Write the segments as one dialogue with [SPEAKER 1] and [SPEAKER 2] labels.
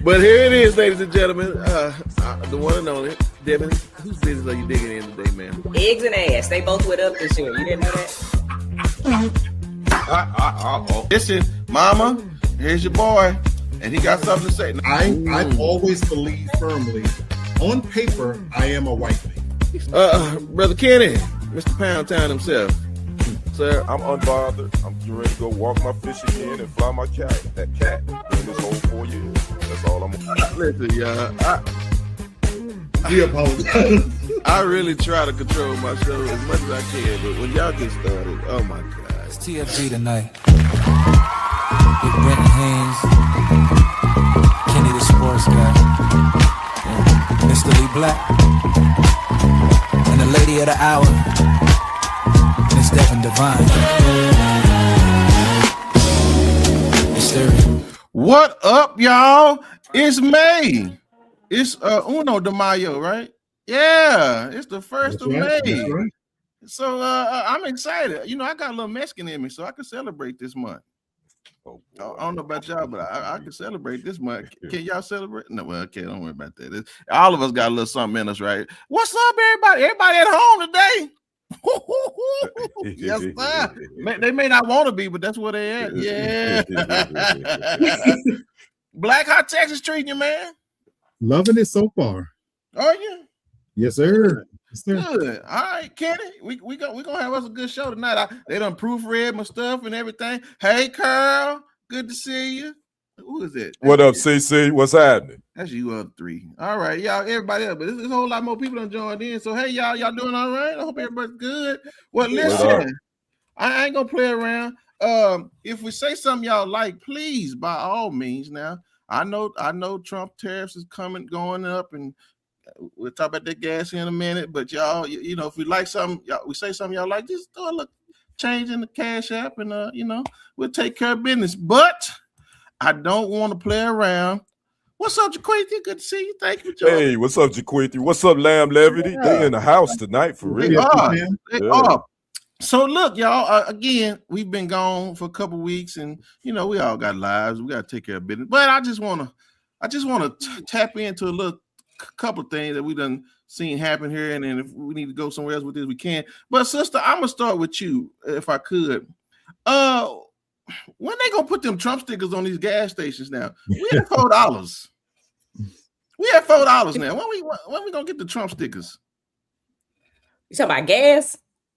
[SPEAKER 1] But here it is, ladies and gentlemen. The one and only Devyn. Whose business are you digging in today, man?
[SPEAKER 2] Eggs and ass. They both went up this year. You didn't know that?
[SPEAKER 1] Listen, Mama, here's your boy, and he got something to say.
[SPEAKER 3] I've always believed firmly, on paper, I am a white man.
[SPEAKER 1] Brother Kenny, Mr. Pound Town himself. Sir,
[SPEAKER 4] I'm unbothered. I'm getting ready to go walk my fish again and fly my cat. That cat in this whole 4 years. That's all I'm gonna
[SPEAKER 1] listen, y'all.
[SPEAKER 3] We apologize.
[SPEAKER 1] I really try to control my show as much as I can, but when y'all get started, oh my God.
[SPEAKER 5] It's TFG Tonight. With Brenton, Kenny the sports guy, Mr. Lee Black, and the lady of the hour, Miss Devyn Devyn.
[SPEAKER 1] What up, y'all? It's May. It's Uno de Mayo, right? Yeah, it's the 1st of May. Right. So I'm excited. You know, I got a little Mexican in me, so I can celebrate this month. I don't know about y'all, but I can celebrate this month. Can y'all celebrate? No, well, okay, don't worry about that. All of us got a little something in us, right? What's up, everybody? Everybody at home today? Yes, sir. They may not want to be, but that's where they at. Yeah. Black, how Texas treating you, man?
[SPEAKER 3] Loving it so far.
[SPEAKER 1] Are you?
[SPEAKER 3] Yes, sir. Yes, sir.
[SPEAKER 1] Good. All right, Kenny. We gonna have us a good show tonight. They done proofread my stuff and everything. Hey, Carl. Good to see you. Who is it?
[SPEAKER 4] What up, CC? What's happening?
[SPEAKER 1] That's you up 3. All right, y'all, everybody else. But there's a whole lot more people done joined in. So hey, y'all doing all right? I hope everybody's good. Well, listen, I ain't gonna play around. If we say something y'all like, please, by all means. Now, I know Trump tariffs is going up, and we'll talk about that gas in a minute. But y'all, you know, if we like something, we say something y'all like, just throw a look, change in the Cash App, and you know, we'll take care of business. But I don't want to play around. What's up, Jaquethi? Good to see you. Thank you, Joe.
[SPEAKER 4] Hey, what's up, Jaquethi? What's up, Lamb Levity? Yeah. They in the house tonight for real.
[SPEAKER 1] They are. So look, y'all. Again, we've been gone for a couple weeks, and you know we all got lives. We got to take care of business. But I just want to tap into a couple of things that we done seen happen here, and then if we need to go somewhere else with this, we can. But sister, I'm gonna start with you, if I could. When they gonna put them Trump stickers on these gas stations now? We had $4. We have $4 now. When we gonna get the Trump stickers?
[SPEAKER 2] You talking about gas?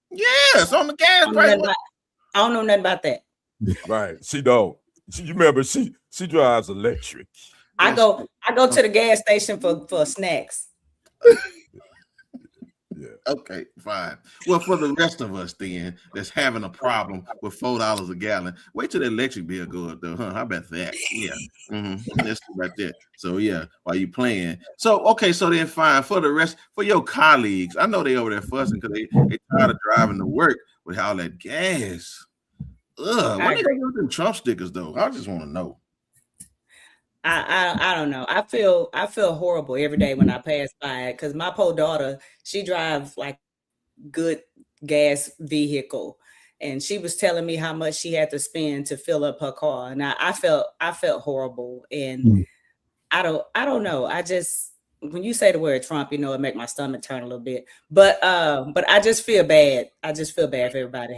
[SPEAKER 1] Yes, on the gas price.
[SPEAKER 2] I don't know nothing about that.
[SPEAKER 4] Right. She don't. You remember she drives electric.
[SPEAKER 2] I go to the gas station for snacks.
[SPEAKER 1] Yeah. Okay, fine. Well, for the rest of us then that's having a problem with $4 a gallon, wait till the electric bill go up though, huh? How about that? Yeah. That's right there. So yeah, while you playing. So okay, so then fine. For the rest, for your colleagues, I know they over there fussing because they tired of driving to work with all that gas. When they gonna get them Trump stickers though? I just want to know.
[SPEAKER 2] I don't know. I feel horrible every day when I pass by it because my poor daughter, she drives like good gas vehicle, and she was telling me how much she had to spend to fill up her car, and I felt horrible, and I don't know. I just, when you say the word Trump, you know, it make my stomach turn a little bit, but I just feel bad. I just feel bad for everybody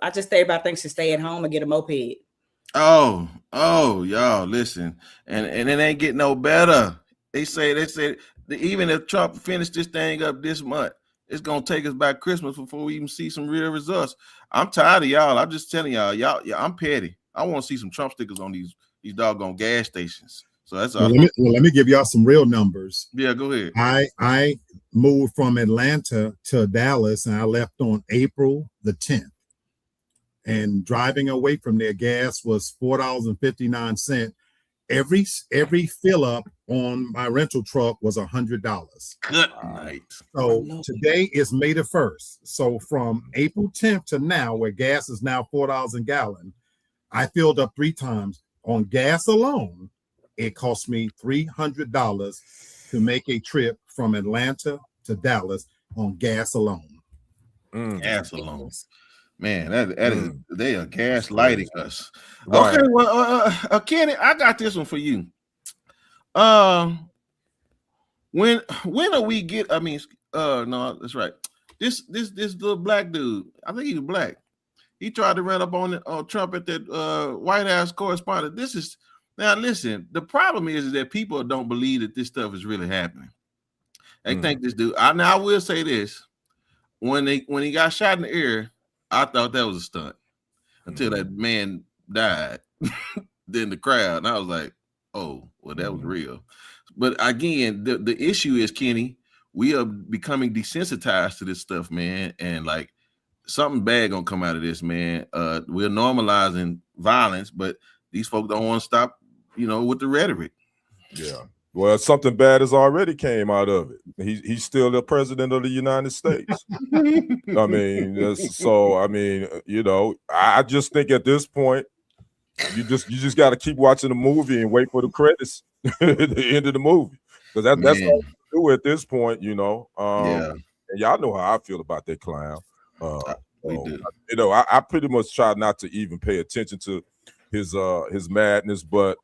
[SPEAKER 2] I just think everybody thinks to stay at home and get a moped.
[SPEAKER 1] Oh, y'all listen, and it ain't getting no better. They say that even if Trump finished this thing up this month, it's gonna take us by Christmas before we even see some real results. I'm tired of y'all. I'm just telling y'all, I'm petty. I want to see some Trump stickers on these doggone gas stations. So that's all.
[SPEAKER 3] Let me give y'all some real numbers.
[SPEAKER 1] Yeah, go ahead.
[SPEAKER 3] I moved from Atlanta to Dallas, and I left on April the 10th. And driving away from there, gas was $4.59. Every fill up on my rental truck was $100.
[SPEAKER 1] Good night.
[SPEAKER 3] So today is May the 1st. So from April 10th to now, where gas is now $4 a gallon, I filled up 3 times. On gas alone, it cost me $300 to make a trip from Atlanta to Dallas on gas alone.
[SPEAKER 1] Gas alone. Man, that is, they are gaslighting us.
[SPEAKER 4] Right.
[SPEAKER 1] Okay, well, Kenny, I got this one for you. When are we get? I mean, no, that's right. This little black dude. I think he's black. He tried to run up on Trump at that White House correspondent. This is now. Listen, the problem is that people don't believe that this stuff is really happening. They think this dude. Now I will say this: when he got shot in the ear, I thought that was a stunt until that man died. Then the crowd, and I was like, "Oh, well, that was real." But again, the issue is, Kenny, we are becoming desensitized to this stuff, man, and like something bad gonna come out of this, man. We're normalizing violence, but these folks don't want to stop, with the rhetoric.
[SPEAKER 4] Yeah. Well, something bad has already came out of it. He's still the president of the United States. I mean, so I mean, I just think at this point, you just got to keep watching the movie and wait for the credits at the end of the movie, because that's all you do at this point,
[SPEAKER 1] Yeah.
[SPEAKER 4] And y'all know how I feel about that clown.
[SPEAKER 1] We do.
[SPEAKER 4] I pretty much try not to even pay attention to his madness, but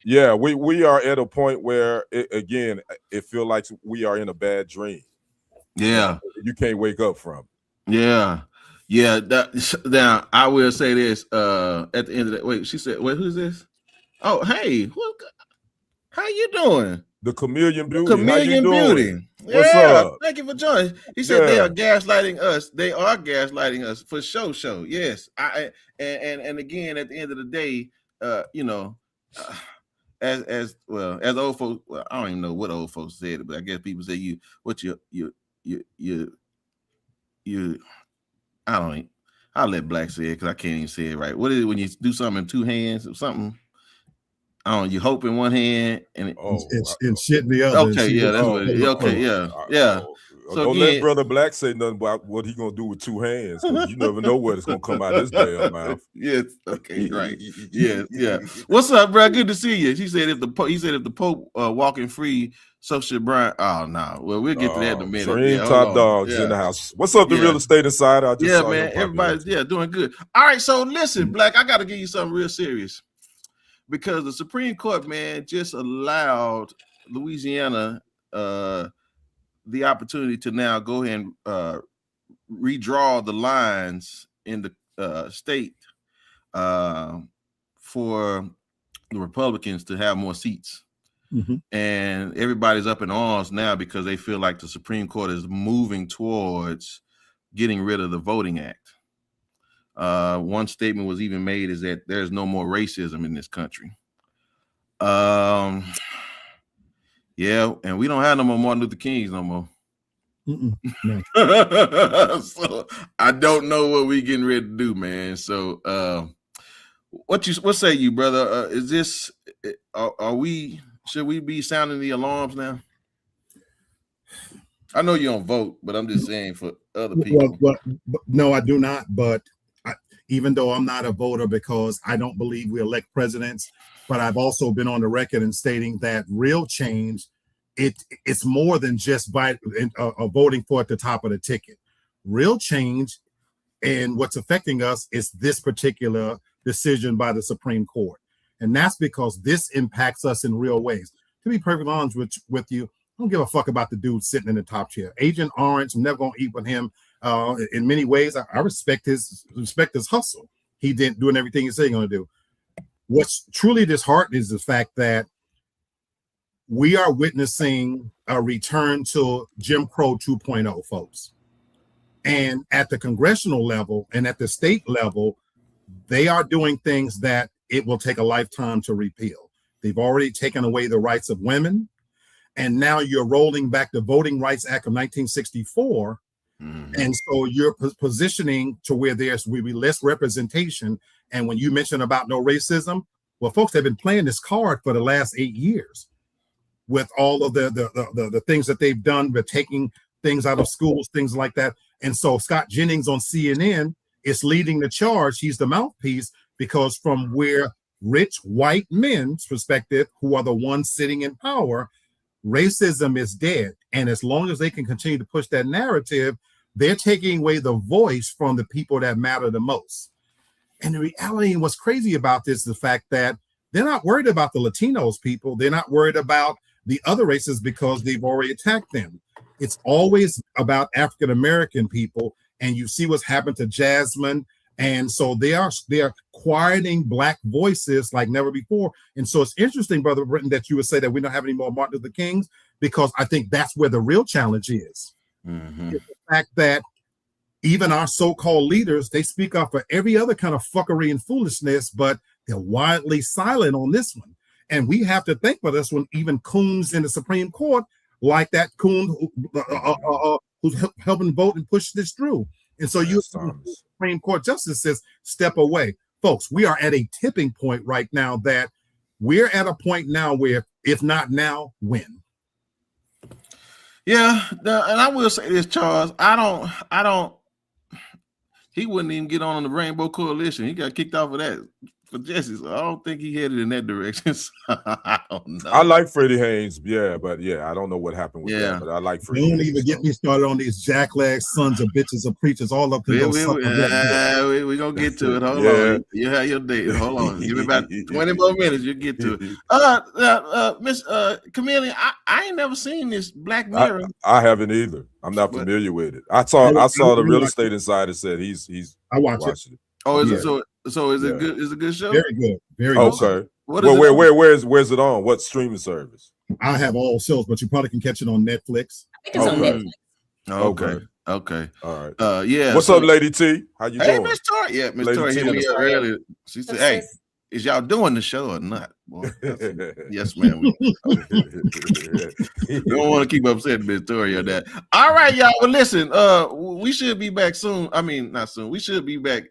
[SPEAKER 4] yeah, we are at a point where it feels like we are in a bad dream.
[SPEAKER 1] Yeah,
[SPEAKER 4] you can't wake up from.
[SPEAKER 1] Yeah. Now I will say this. At the end of that, wait, she said, "Wait, who's this? Oh, hey, how you doing?"
[SPEAKER 4] The Chameleon Beauty.
[SPEAKER 1] Chameleon Beauty.
[SPEAKER 4] What's up?
[SPEAKER 1] Thank you for joining. He said they are gaslighting us. They are gaslighting us for show. Yes. And again, at the end of the day, as old folks, well, I don't even know what old folks said, but I guess people say I'll let Black say it because I can't even say it right. What is it when you do something in two hands or something? You hope in one hand and
[SPEAKER 3] shit in the other.
[SPEAKER 1] Okay, yeah, that's what it is. Okay, yeah. So
[SPEAKER 4] don't let Brother Black say nothing about what he gonna do with two hands, because you never know what is gonna come out of his damn mouth.
[SPEAKER 1] Yes, okay, right. Yeah. What's up, bro? Good to see you. He said if the Pope walking free, so should Brian. Oh no. Well, we'll get to that in a minute.
[SPEAKER 4] Dream Top Dogs in the house. What's up, the Real Estate Insider? I just saw
[SPEAKER 1] man. Everybody's doing good. All right, so listen, Black, I gotta give you something real serious. Because the Supreme Court, man, just allowed Louisiana the opportunity to now go ahead and redraw the lines in the state for the Republicans to have more seats. Mm-hmm. And everybody's up in arms now because they feel like the Supreme Court is moving towards getting rid of the Voting Act. One statement was even made is that there's no more racism in this country. Yeah, and we don't have no more Martin Luther Kings no more. No. So I don't know what we getting ready to do, man. So what say you, brother? Is this should we be sounding the alarms now? I know you don't vote, but I'm just saying for other people.
[SPEAKER 3] Well, no, I do not, but even though I'm not a voter because I don't believe we elect presidents, but I've also been on the record in stating that real change, it's more than just voting for at the top of the ticket. Real change and what's affecting us is this particular decision by the Supreme Court. And that's because this impacts us in real ways. To be perfectly honest with you, I don't give a fuck about the dude sitting in the top chair. Agent Orange, I'm never going to eat with him. In many ways, I respect his hustle. He didn't doing everything he said he's going to do. What's truly disheartening is the fact that we are witnessing a return to Jim Crow 2.0, folks. And at the congressional level and at the state level, they are doing things that it will take a lifetime to repeal. They've already taken away the rights of women. And now you're rolling back the Voting Rights Act of 1964. And so you're positioning to where will be less representation. And when you mention about no racism, well, folks have been playing this card for the last 8 years with all of the things that they've done, with taking things out of schools, things like that. And so Scott Jennings on CNN is leading the charge. He's the mouthpiece, because from where rich white men's perspective, who are the ones sitting in power, racism is dead. And as long as they can continue to push that narrative, they're taking away the voice from the people that matter the most. And the reality, and what's crazy about this is the fact that they're not worried about the Latinos people. They're not worried about the other races because they've already attacked them. It's always about African American people, and you see what's happened to Jasmine. And so they are quieting Black voices like never before. And so it's interesting, Brother Brenton, that you would say that we don't have any more Martin Luther Kings, because I think that's where the real challenge is.
[SPEAKER 1] Mm-hmm.
[SPEAKER 3] It's the fact that even our so-called leaders, they speak up for every other kind of fuckery and foolishness, but they're widely silent on this one. And we have to think for this one, even coons in the Supreme Court, like that coon who's helping vote and push this through. And so you Supreme Court justice says, step away. Folks, we are at a tipping point right now that we're at a point now where, if not now, when?
[SPEAKER 1] Yeah, and I will say this, Charles. I don't. He wouldn't even get on the Rainbow Coalition. He got kicked off of that for Jesse. So I don't think he headed in that direction. So I don't know.
[SPEAKER 4] I like Freddie Haynes, but I don't know what happened with that. But I like Freddie.
[SPEAKER 3] Don't even get me started on these jackleg sons of bitches of preachers. All up to
[SPEAKER 1] we're gonna get to it. Hold on. You have your date. Hold on. Give me about 20 more minutes. You'll get to it. Miss Chameleon, I ain't never seen this Black Mirror.
[SPEAKER 4] I haven't either. I'm not familiar with it. I saw the Real Estate Insider said he's
[SPEAKER 3] I watched it.
[SPEAKER 1] Oh, is it so is it good? Is it a good show?
[SPEAKER 3] Very good. Very good.
[SPEAKER 4] Okay. Where's it on? What streaming service?
[SPEAKER 3] I have all shows, but you probably can catch it on Netflix.
[SPEAKER 2] I think it's on Netflix.
[SPEAKER 1] Okay.
[SPEAKER 4] All right.
[SPEAKER 1] Yeah.
[SPEAKER 4] What's up, Lady T? How you doing?
[SPEAKER 1] Hey, Miss Tori. Yeah, Miss Tori hit me up earlier. She said, "Hey, is y'all doing the show or not?" Boy, yes, ma'am. We don't want to keep upsetting Miss Tori on that. All right, y'all. Well, listen. We should be back soon. I mean, not soon. We should be back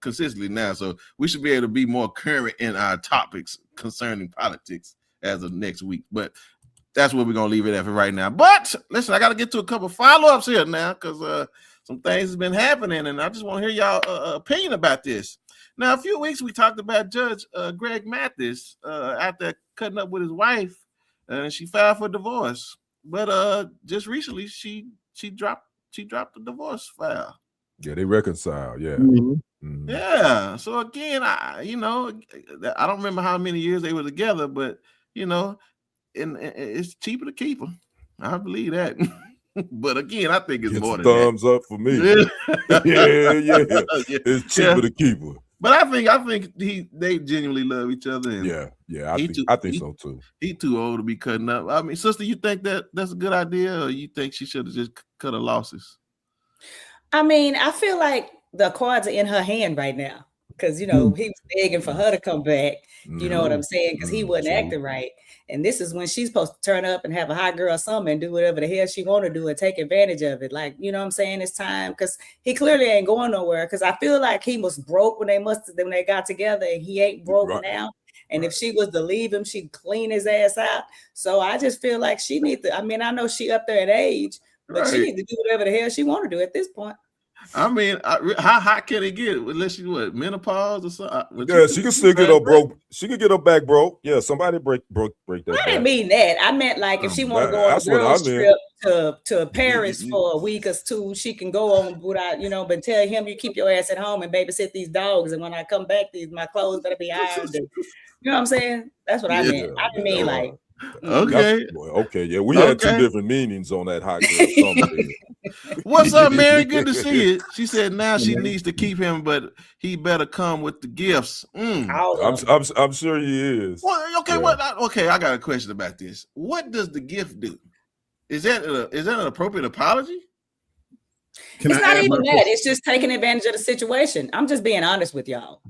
[SPEAKER 1] consistently now, so we should be able to be more current in our topics concerning politics as of next week. But that's where we're gonna leave it at for right now. But listen, I got to get to a couple follow-ups here now because some things have been happening, and I just want to hear y'all opinion about this. Now, a few weeks we talked about Judge Greg Mathis after cutting up with his wife, and she filed for divorce. But just recently, she dropped the divorce file.
[SPEAKER 4] Yeah, they reconciled. Yeah.
[SPEAKER 3] Mm-hmm.
[SPEAKER 4] Mm-hmm.
[SPEAKER 1] Yeah. So again, I don't remember how many years they were together, but and it's cheaper to keep them. I believe that. But again, I think it's more than
[SPEAKER 4] thumbs up for me. Yeah. It's cheaper to keep her.
[SPEAKER 1] But I think they genuinely love each other. And
[SPEAKER 4] I think so too.
[SPEAKER 1] He too old to be cutting up. I mean, sister, you think that's a good idea, or you think she should have just cut her losses?
[SPEAKER 2] I mean, I feel like the cards are in her hand right now because he was begging for her to come back. You know what I'm saying? Because he wasn't acting right. And this is when she's supposed to turn up and have a hot girl summer and do whatever the hell she want to do and take advantage of it. Like, you know what I'm saying? It's time because he clearly ain't going nowhere. Because I feel like he was broke when they got together, and he ain't broke now. And if she was to leave him, she'd clean his ass out. So I just feel like she needs to. I mean, I know she up there in age, but she needs to do whatever the hell she want to do at this point.
[SPEAKER 1] I mean, how hot can it get? Unless she menopause or something?
[SPEAKER 4] Yeah, she can still get her broke. She can get her back broke. Yeah, somebody break that.
[SPEAKER 2] I didn't mean that. I meant like if she want to go on a girls trip to Paris for a week or two, she can go on without, but tell him you keep your ass at home and babysit these dogs, and when I come back, my clothes better be ironed. You know what I'm saying? That's what I meant. I didn't mean like.
[SPEAKER 1] Okay.
[SPEAKER 4] Yeah, we had two different meanings on that hot girl.
[SPEAKER 1] What's up, Mary? Good to see you. She said now she needs to keep him, but he better come with the gifts.
[SPEAKER 4] I'm sure he is.
[SPEAKER 1] Well, okay, I got a question about this. What does the gift do? Is that an appropriate apology?
[SPEAKER 2] It's not even that. It's just taking advantage of the situation. I'm just being honest with y'all.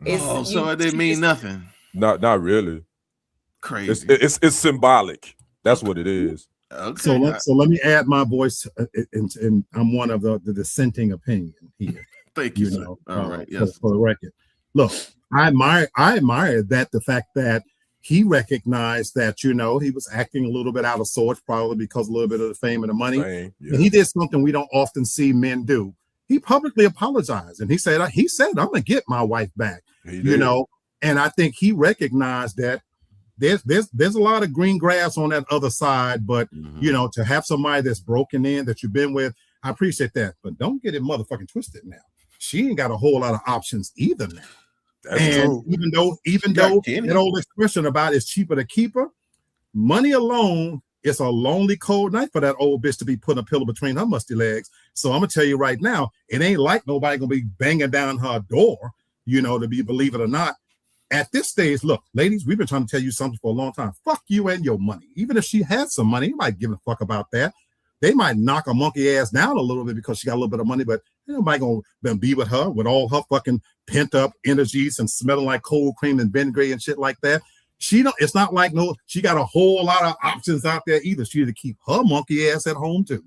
[SPEAKER 1] So it didn't mean nothing.
[SPEAKER 4] Not really.
[SPEAKER 1] Crazy.
[SPEAKER 4] It's symbolic. That's what it is.
[SPEAKER 1] Okay.
[SPEAKER 3] So let me add my voice, and I'm one of the dissenting opinion here.
[SPEAKER 1] Thank you. All right. Yes.
[SPEAKER 3] For the record, look, I admire that the fact that he recognized that he was acting a little bit out of sorts, probably because a little bit of the fame and the money. And he did something we don't often see men do. He publicly apologized, and he said, "I'm gonna get my wife back." And I think he recognized that. There's a lot of green grass on that other side, but to have somebody that's broken in that you've been with, I appreciate that. But don't get it motherfucking twisted now. She ain't got a whole lot of options either now.
[SPEAKER 4] That's
[SPEAKER 3] and
[SPEAKER 4] true.
[SPEAKER 3] even though that old expression about it's cheaper to keep her, money alone is a lonely cold night for that old bitch to be putting a pillow between her musty legs. So I'm gonna tell you right now, it ain't like nobody gonna be banging down her door, to be, believe it or not. At this stage, look, ladies, we've been trying to tell you something for a long time. Fuck you and your money. Even if she had some money, you might give a fuck about that. They might knock a monkey ass down a little bit because she got a little bit of money, but nobody gonna be with her with all her fucking pent up energies and smelling like cold cream and Ben Gray and shit like that. It's not like she got a whole lot of options out there either. She had to keep her monkey ass at home too.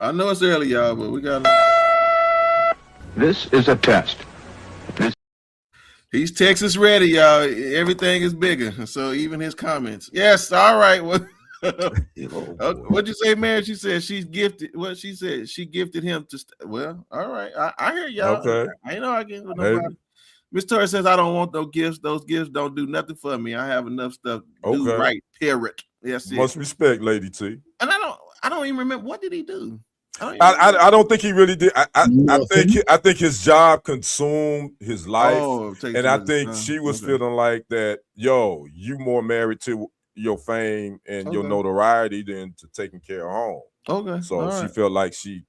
[SPEAKER 1] I know it's early, y'all, but we got.
[SPEAKER 6] This is a test.
[SPEAKER 1] He's Texas ready, y'all. Everything is bigger, so even his comments. Yes, all right. Well, what'd you say, man? She said she's gifted. What she said, she gifted him to. Well, all right. I hear y'all.
[SPEAKER 4] Okay.
[SPEAKER 1] I ain't arguing with nobody. Miss Torres says, I don't want those gifts. Those gifts don't do nothing for me. I have enough stuff to do right. Period. Yes.
[SPEAKER 4] Much respect, Lady T.
[SPEAKER 1] And I don't even remember, what did he do?
[SPEAKER 4] I don't think he really did. I think his job consumed his life, and I think she was feeling like that. Yo, you more married to your fame and your notoriety than to taking care of home.
[SPEAKER 1] Okay.
[SPEAKER 4] So she felt like he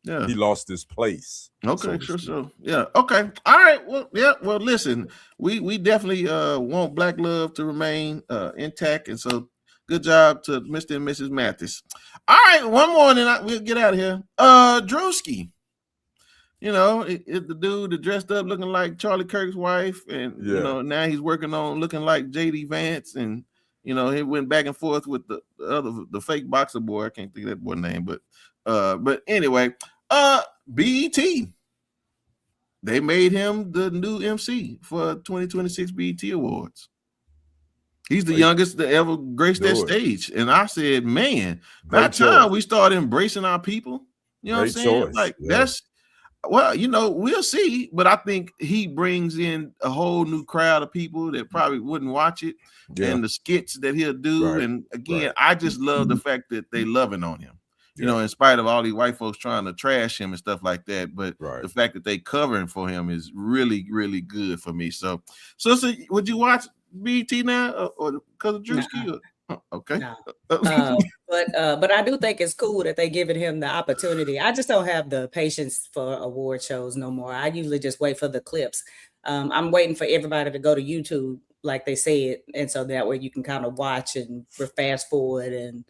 [SPEAKER 4] lost his place.
[SPEAKER 1] Okay, sure. Yeah. Okay. All right. Well, yeah. Well, listen, we definitely want Black love to remain intact, and so good job to Mr. and Mrs. Mathis. All right, one more, and then we'll get out of here. Druski. The dude that dressed up looking like Charlie Kirk's wife, and now he's working on looking like JD Vance, and he went back and forth with the fake boxer boy. I can't think of that boy's name, but anyway, BET. They made him the new MC for 2026 BET Awards. He's the youngest to ever grace that stage. And I said, man, by the time we start embracing our people, you know what I'm saying? Like that's, well, we'll see. But I think he brings in a whole new crowd of people that probably wouldn't watch it. Yeah. And the skits that he'll do. Right. And again, I just love the fact that they loving on him. In spite of all these white folks trying to trash him and stuff like that. But the fact that they covering for him is really, really good for me. So would you watch BET now or because of Druski? Okay.
[SPEAKER 2] No. But I do think it's cool that they giving him the opportunity. I just don't have the patience for award shows no more. I usually just wait for the clips. I'm waiting for everybody to go to YouTube, like they said, and so that way you can kind of watch and fast forward and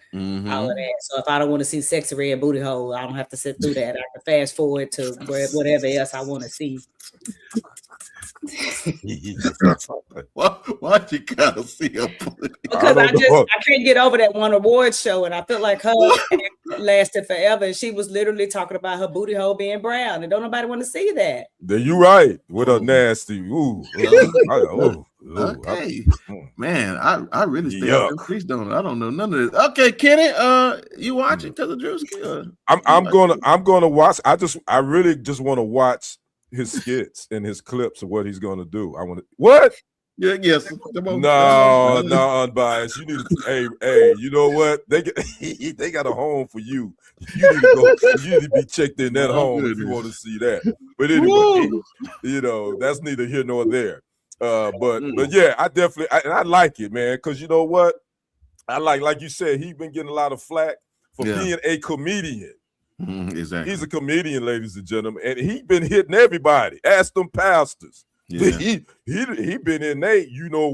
[SPEAKER 2] all of that. So if I don't want to see sexy red booty hole, I don't have to sit through that. I can fast forward to whatever else I want to see.
[SPEAKER 1] Why you gotta see her?
[SPEAKER 2] Because I can't get over that one award show, and I feel like her lasted forever. And she was literally talking about her booty hole being brown, and don't nobody want to see that.
[SPEAKER 4] Then you right with a nasty. Ooh.
[SPEAKER 1] Okay, man, I really stay up. Please don't. I don't know none of this. Okay, Kenny, you watching because of Druski?
[SPEAKER 4] I'm gonna watch. I really just want to watch his skits and his clips of what he's gonna do. I want to what?
[SPEAKER 1] Yeah, yes.
[SPEAKER 4] No, unbiased. You need to. Hey, you know what? They got a home for you. You need to go. You need to be checked in that home if you want to see that. But anyway, that's neither here nor there. But yeah, I definitely I like it, man, because you know what? I like you said, he's been getting a lot of flack for being a comedian.
[SPEAKER 1] Exactly.
[SPEAKER 4] He's a comedian, ladies and gentlemen, and he been hitting everybody. Ask them pastors. Yeah. He been in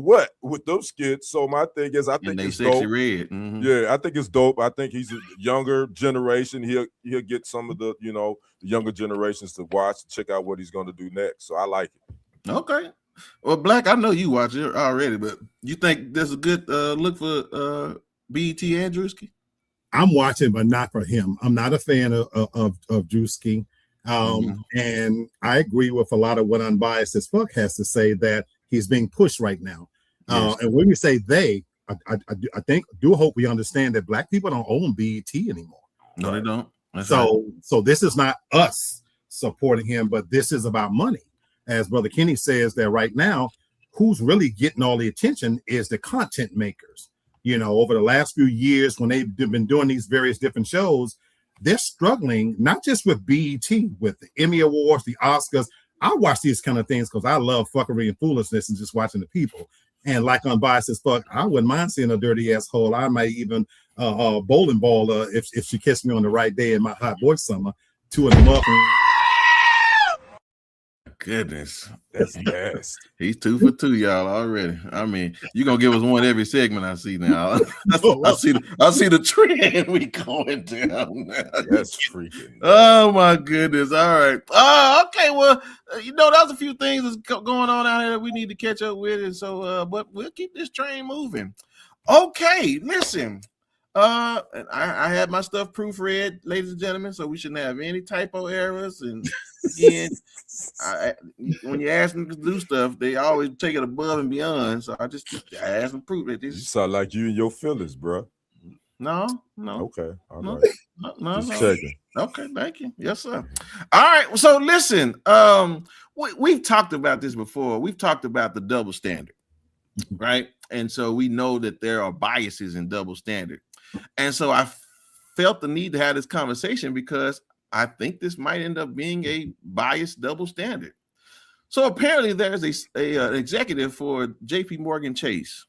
[SPEAKER 4] what with those skits. So my thing is, I think it's dope.
[SPEAKER 1] Red.
[SPEAKER 4] Yeah, I think it's dope. I think he's a younger generation. He'll get some of the younger generations to watch and check out what he's going to do next. So I like it.
[SPEAKER 1] Okay. Well, Black, I know you watch it already, but you think there's a good look for BET and Druski?
[SPEAKER 3] I'm watching, but not for him. I'm not a fan of Druski. And I agree with a lot of what Unbiased as Fuck has to say, that he's being pushed right now. And when we say they, I do hope we understand that Black people don't own BET anymore.
[SPEAKER 1] No, they don't.
[SPEAKER 3] So this is not us supporting him, but this is about money. As Brother Kenny says, that right now, who's really getting all the attention is the content makers. Over the last few years, when they've been doing these various different shows, they're struggling, not just with BET, with the Emmy Awards, the Oscars, I watch these kind of things because I love fuckery and foolishness and just watching the people. And like unbiased as fuck, I wouldn't mind seeing a dirty asshole. I might even bowling ball if she kissed me on the right day in my hot boy summer, 2 in the morning.
[SPEAKER 1] Goodness,
[SPEAKER 4] That's nasty.
[SPEAKER 1] he's 2 for 2, y'all, already. I mean, you're gonna give us one every segment. I see now. I see the trend we going down now.
[SPEAKER 4] That's freaking.
[SPEAKER 1] Oh my goodness. All right. Okay. Well, that was a few things that's going on out here that we need to catch up with. And so but we'll keep this train moving. Okay, listen. I had my stuff proofread, ladies and gentlemen, so we shouldn't have any typo errors. And again, when you ask them to do stuff, they always take it above and beyond. So I asked them to proof it.
[SPEAKER 4] You sound like you and your feelings, bro.
[SPEAKER 1] No.
[SPEAKER 4] Okay. All
[SPEAKER 1] No.
[SPEAKER 4] right.
[SPEAKER 1] No.
[SPEAKER 4] Just checking.
[SPEAKER 1] Okay, thank you. Yes, sir. All right. So listen, we've talked about this before. We've talked about the double standard, right? And so we know that there are biases in double standard. And so I felt the need to have this conversation because I think this might end up being a biased double standard. So apparently there's an executive for JP Morgan Chase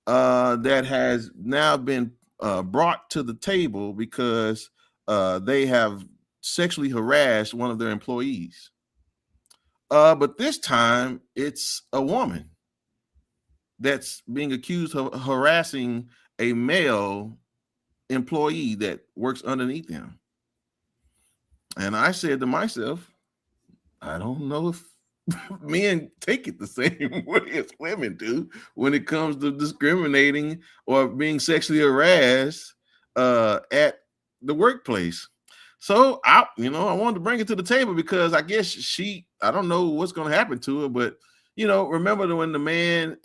[SPEAKER 1] that has now been brought to the table because they have sexually harassed one of their employees. But this time it's a woman that's being accused of harassing a male employee that works underneath him. And I said to myself, I don't know if men take it the same way as women do when it comes to discriminating or being sexually harassed at the workplace. So I wanted to bring it to the table because I guess I don't know what's going to happen to her, but remember when the man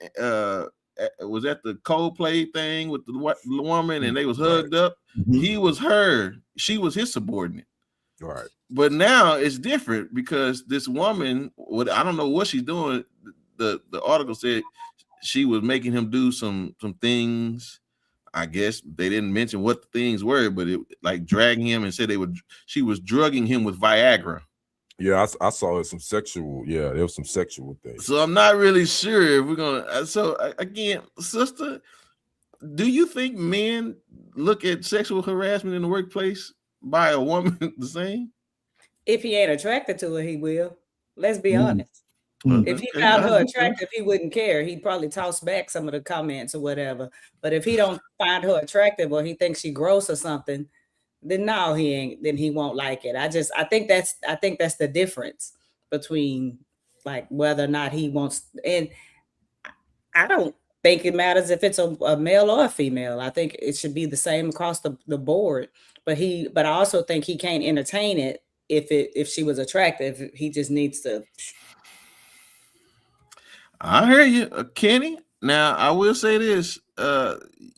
[SPEAKER 1] was at the Coldplay thing with the woman and they was hugged up? Mm-hmm. She was his subordinate.
[SPEAKER 4] Right.
[SPEAKER 1] But now it's different because this woman, I don't know what she's doing. The article said she was making him do some things. I guess they didn't mention what the things were, but it like dragging him and said she was drugging him with Viagra.
[SPEAKER 4] Yeah, I saw some sexual. Yeah, there was some sexual things.
[SPEAKER 1] So I'm not really sure if we're gonna. So again, sister, do you think men look at sexual harassment in the workplace by a woman the same?
[SPEAKER 2] If he ain't attracted to her, he will. Let's be honest.
[SPEAKER 3] Mm.
[SPEAKER 2] If he found her attractive, he wouldn't care. He'd probably toss back some of the comments or whatever. But if he don't find her attractive or he thinks she gross or something, then no, he ain't. Then he won't like it. I think that's the difference between like whether or not he wants. And I don't think it matters if it's a male or a female. I think it should be the same across the board. But I also think he can't entertain it if she was attractive. He just needs to.
[SPEAKER 1] I hear you, Kenny. Now I will say this: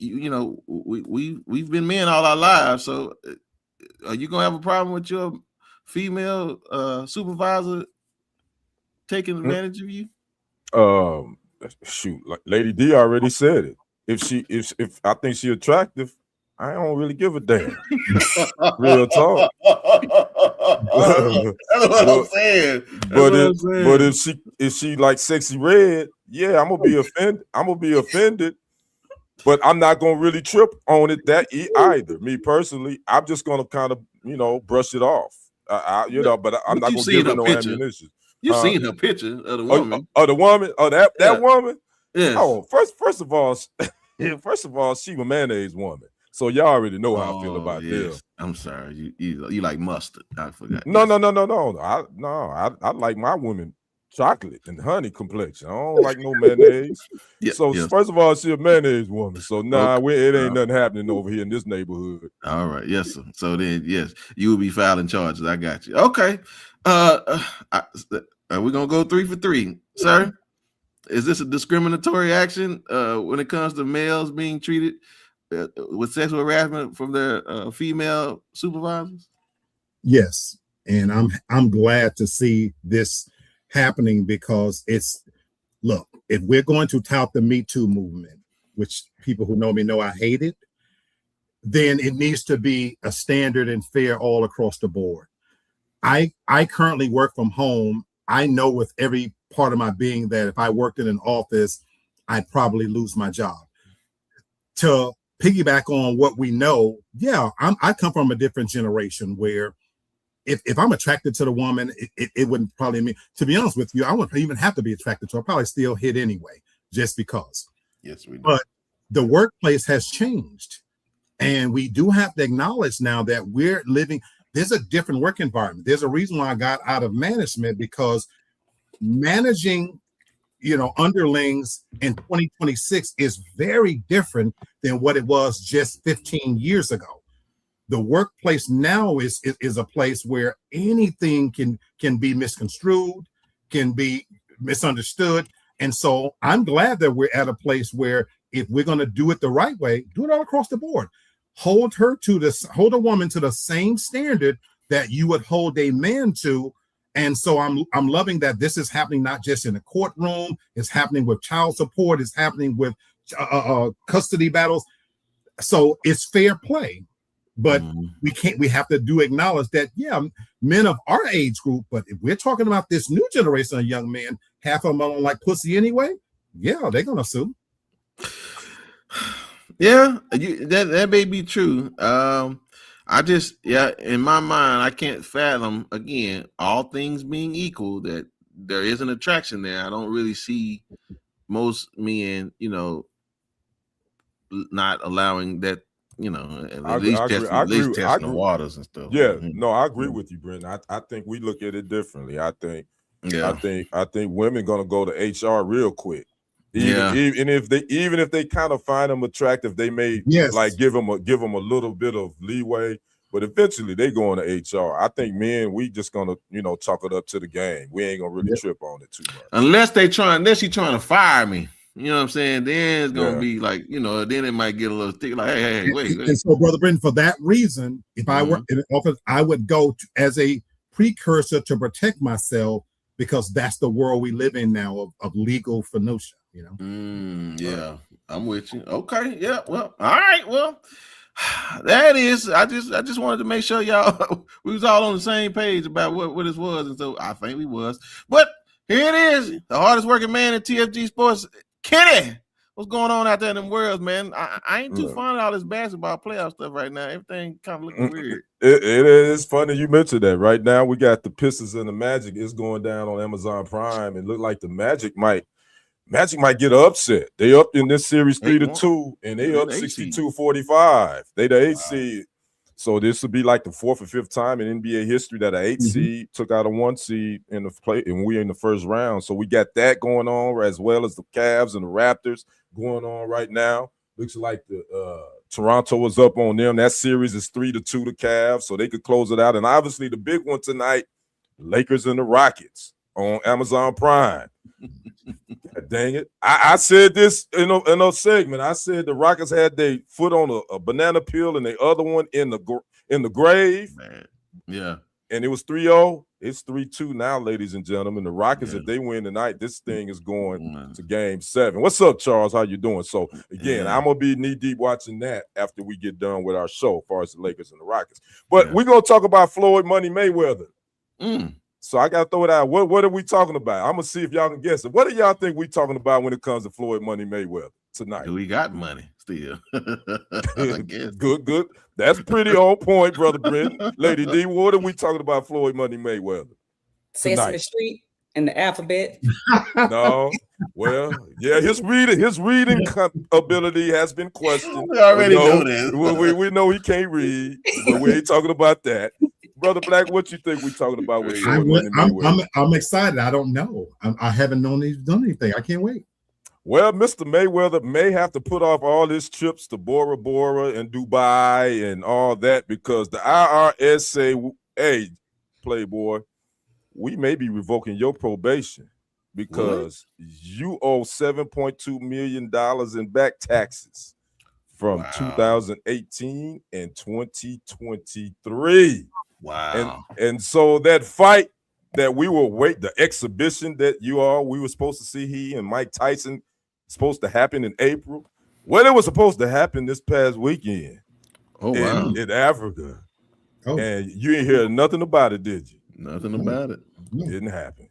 [SPEAKER 1] we've been men all our lives. So, are you gonna have a problem with your female supervisor taking advantage of you?
[SPEAKER 4] Shoot, like Lady D already said it. If I think she's attractive, I don't really give a damn. Real talk.
[SPEAKER 1] That's what I'm saying.
[SPEAKER 4] But if she like sexy red, yeah, I'm gonna be offended. But I'm not gonna really trip on it either. Me personally, I'm just gonna kind of brush it off. But I'm not gonna give her no ammunition.
[SPEAKER 1] You seen her picture of the woman?
[SPEAKER 4] The woman? Oh, that woman?
[SPEAKER 1] Yes.
[SPEAKER 4] Oh, first of all, she a mayonnaise woman. So y'all already know how I feel about this.
[SPEAKER 1] I'm sorry, you like mustard. I forgot.
[SPEAKER 4] No. I like my women chocolate and honey complexion. I don't like no mayonnaise. First of all, she a mayonnaise woman. So it ain't nothing happening over here in this neighborhood.
[SPEAKER 1] All right, yes, sir. So then, yes, you will be filing charges. I got you. Okay. We're gonna go 3 for 3, sir. Is this a discriminatory action when it comes to males being treated with sexual harassment from their female supervisors?
[SPEAKER 3] Yes, and I'm glad to see this happening because look, if we're going to tout the Me Too movement, which people who know me know I hate it, then it needs to be a standard and fair all across the board. I currently work from home I know with every part of my being that if I worked in an office, I'd probably lose my job. To piggyback on what we know, yeah, I come from a different generation where if I'm attracted to the woman, it wouldn't probably mean, to be honest with you, I wouldn't even have to be attracted to her. I'd probably still hit anyway, just because.
[SPEAKER 1] Yes, we do.
[SPEAKER 3] But the workplace has changed. And we do have to acknowledge now that we're living, there's a different work environment. There's a reason why I got out of management, because managing, underlings in 2026 is very different than what it was just 15 years ago. The workplace now is a place where anything can be misconstrued, can be misunderstood. And so I'm glad that we're at a place where if we're going to do it the right way, do it all across the board. Hold a woman to the same standard that you would hold a man to. And so I'm loving that this is happening not just in the courtroom, it's happening with child support, it's happening with custody battles. So it's fair play. But we have to acknowledge that, yeah, men of our age group, but if we're talking about this new generation of young men, half of them don't like pussy anyway, yeah, they're gonna sue.
[SPEAKER 1] Yeah, that may be true. In my mind, I can't fathom, again, all things being equal, that there is an attraction there. I don't really see most men, not allowing that, at least testing the waters and stuff.
[SPEAKER 4] Yeah, no, I agree with you, Brenton. I think we look at it differently. I think women gonna go to HR real quick. Even if they kind of find them attractive, they may like give them a little bit of leeway, but eventually they go into HR. I think men, we just gonna chalk it up to the game. We ain't gonna really trip on it too much. Unless
[SPEAKER 1] you're trying to fire me. You know what I'm saying? Then it's gonna be like, then it might get a little thick. Like, hey, wait.
[SPEAKER 3] And so, Brother Brenton, for that reason, if I were in an office, I would go as a precursor to protect myself, because that's the world we live in now of legal fiducia.
[SPEAKER 1] Yeah, I'm with you. Okay, yeah. Well, all right. Well, that is. I just wanted to make sure y'all we was all on the same page about what this was, and so I think we was. But here it is, the hardest working man in TFG sports, Kenny. What's going on out there in them worlds, man? I ain't too fond of all this basketball playoff stuff right now. Everything kind of looking weird.
[SPEAKER 4] It is funny you mentioned that. Right now, we got the Pistons and the Magic. It's going down on Amazon Prime. It looked like the Magic might get upset. They up in this series 3-2, and they up 62-45. They the 8 seed. So this would be like the 4th or 5th time in NBA history that an 8 seed took out a 1 seed in the play, and we're in the first round. So we got that going on, as well as the Cavs and the Raptors going on right now. Looks like the Toronto was up on them. That series is 3-2 to Cavs, so they could close it out. And obviously the big one tonight, Lakers and the Rockets on Amazon Prime. Dang it. I said this in a segment. I said the Rockets had their foot on a banana peel and the other one in the grave.
[SPEAKER 1] Man. Yeah.
[SPEAKER 4] And it was 3-0. It's 3-2 now, ladies and gentlemen. The Rockets, if they win tonight, this thing is going to game 7. What's up, Charles? How you doing? So, again, I'm going to be knee-deep watching that after we get done with our show as far as the Lakers and the Rockets. But we're going to talk about Floyd Money Mayweather. So I got to throw it out. What are we talking about? I'm going to see if y'all can guess it. What do y'all think we talking about when it comes to Floyd Money Mayweather tonight?
[SPEAKER 1] We got money still.
[SPEAKER 4] Good. That's pretty on point, Brother Brenton. Lady D, what are we talking about Floyd Money Mayweather tonight?
[SPEAKER 2] Sesame Street and the alphabet.
[SPEAKER 4] No. Well, yeah, his reading ability has been questioned.
[SPEAKER 1] We already know that.
[SPEAKER 4] We know he can't read, but we ain't talking about that. Brother Black, what you think we talking about with Floyd Money Mayweather?
[SPEAKER 3] I'm excited. I don't know. I haven't known he's done anything. I can't wait.
[SPEAKER 4] Well, Mr. Mayweather may have to put off all his trips to Bora Bora and Dubai and all that, because the IRS say, hey, Playboy, we may be revoking your probation because you owe $7.2 million in back taxes from 2018 and 2023.
[SPEAKER 1] Wow.
[SPEAKER 4] And so that fight that we will wait, the exhibition that we were supposed to see, he and Mike Tyson, supposed to happen in April. Well, it was supposed to happen this past weekend in Africa. Oh. And you ain't hear nothing about it, did you?
[SPEAKER 1] Nothing about it.
[SPEAKER 4] Didn't happen.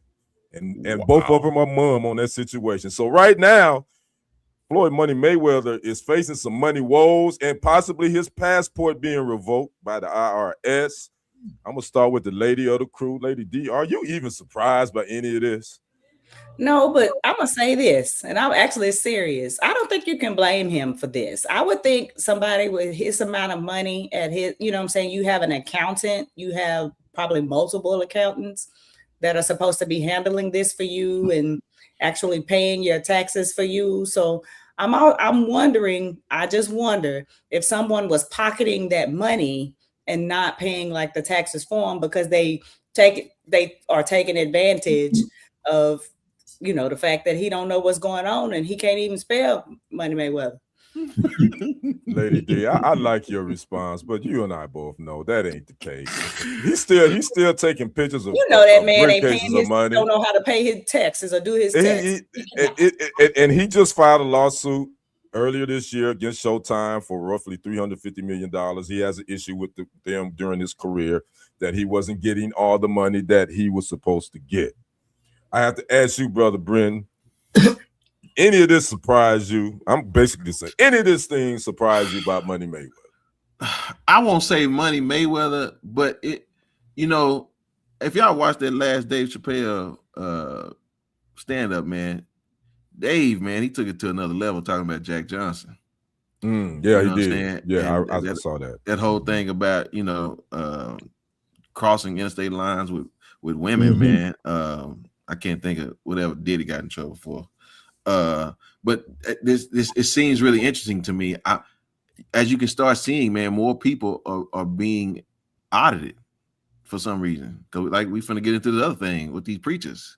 [SPEAKER 4] And both of them are mum on that situation. So right now, Floyd Money Mayweather is facing some money woes and possibly his passport being revoked by the IRS. I'm gonna start with the lady of the crew, Lady D. Are you even surprised by any of this?
[SPEAKER 2] No, but I'm gonna say this, and I'm actually serious. I don't think you can blame him for this. I would think somebody with his amount of money at his, you know what I'm saying, you have an accountant, you have probably multiple accountants that are supposed to be handling this for you and actually paying your taxes for you. So I'm wondering, I just wonder if someone was pocketing that money and not paying like the taxes for them because they are taking advantage of, you know, the fact that he don't know what's going on and he can't even spell Money Mayweather.
[SPEAKER 4] Lady D, I like your response, but you and I both know that ain't the case. He's still taking pictures of,
[SPEAKER 2] you know, that man ain't
[SPEAKER 4] briefcases
[SPEAKER 2] paying his,
[SPEAKER 4] of money.
[SPEAKER 2] don't know how to pay his taxes or do his taxes.
[SPEAKER 4] And he just filed a lawsuit earlier this year against Showtime for roughly $350 million. He has an issue with them during his career that he wasn't getting all the money that he was supposed to get. I have to ask you, Brother Brenton, any of this surprise you? I'm basically saying, any of this thing surprise you about Money Mayweather?
[SPEAKER 1] I won't say Money Mayweather, but it, you know, if y'all watched that last Dave Chappelle stand-up, man, Dave, man, he took it to another level talking about Jack Johnson.
[SPEAKER 4] Yeah, he did. Yeah, I saw that.
[SPEAKER 1] That whole thing about, you know, crossing interstate lines with women, man. I can't think of whatever Diddy got in trouble for. But this it seems really interesting to me. As you can start seeing, man, more people are being audited for some reason. Cause like we finna get into the other thing with these preachers.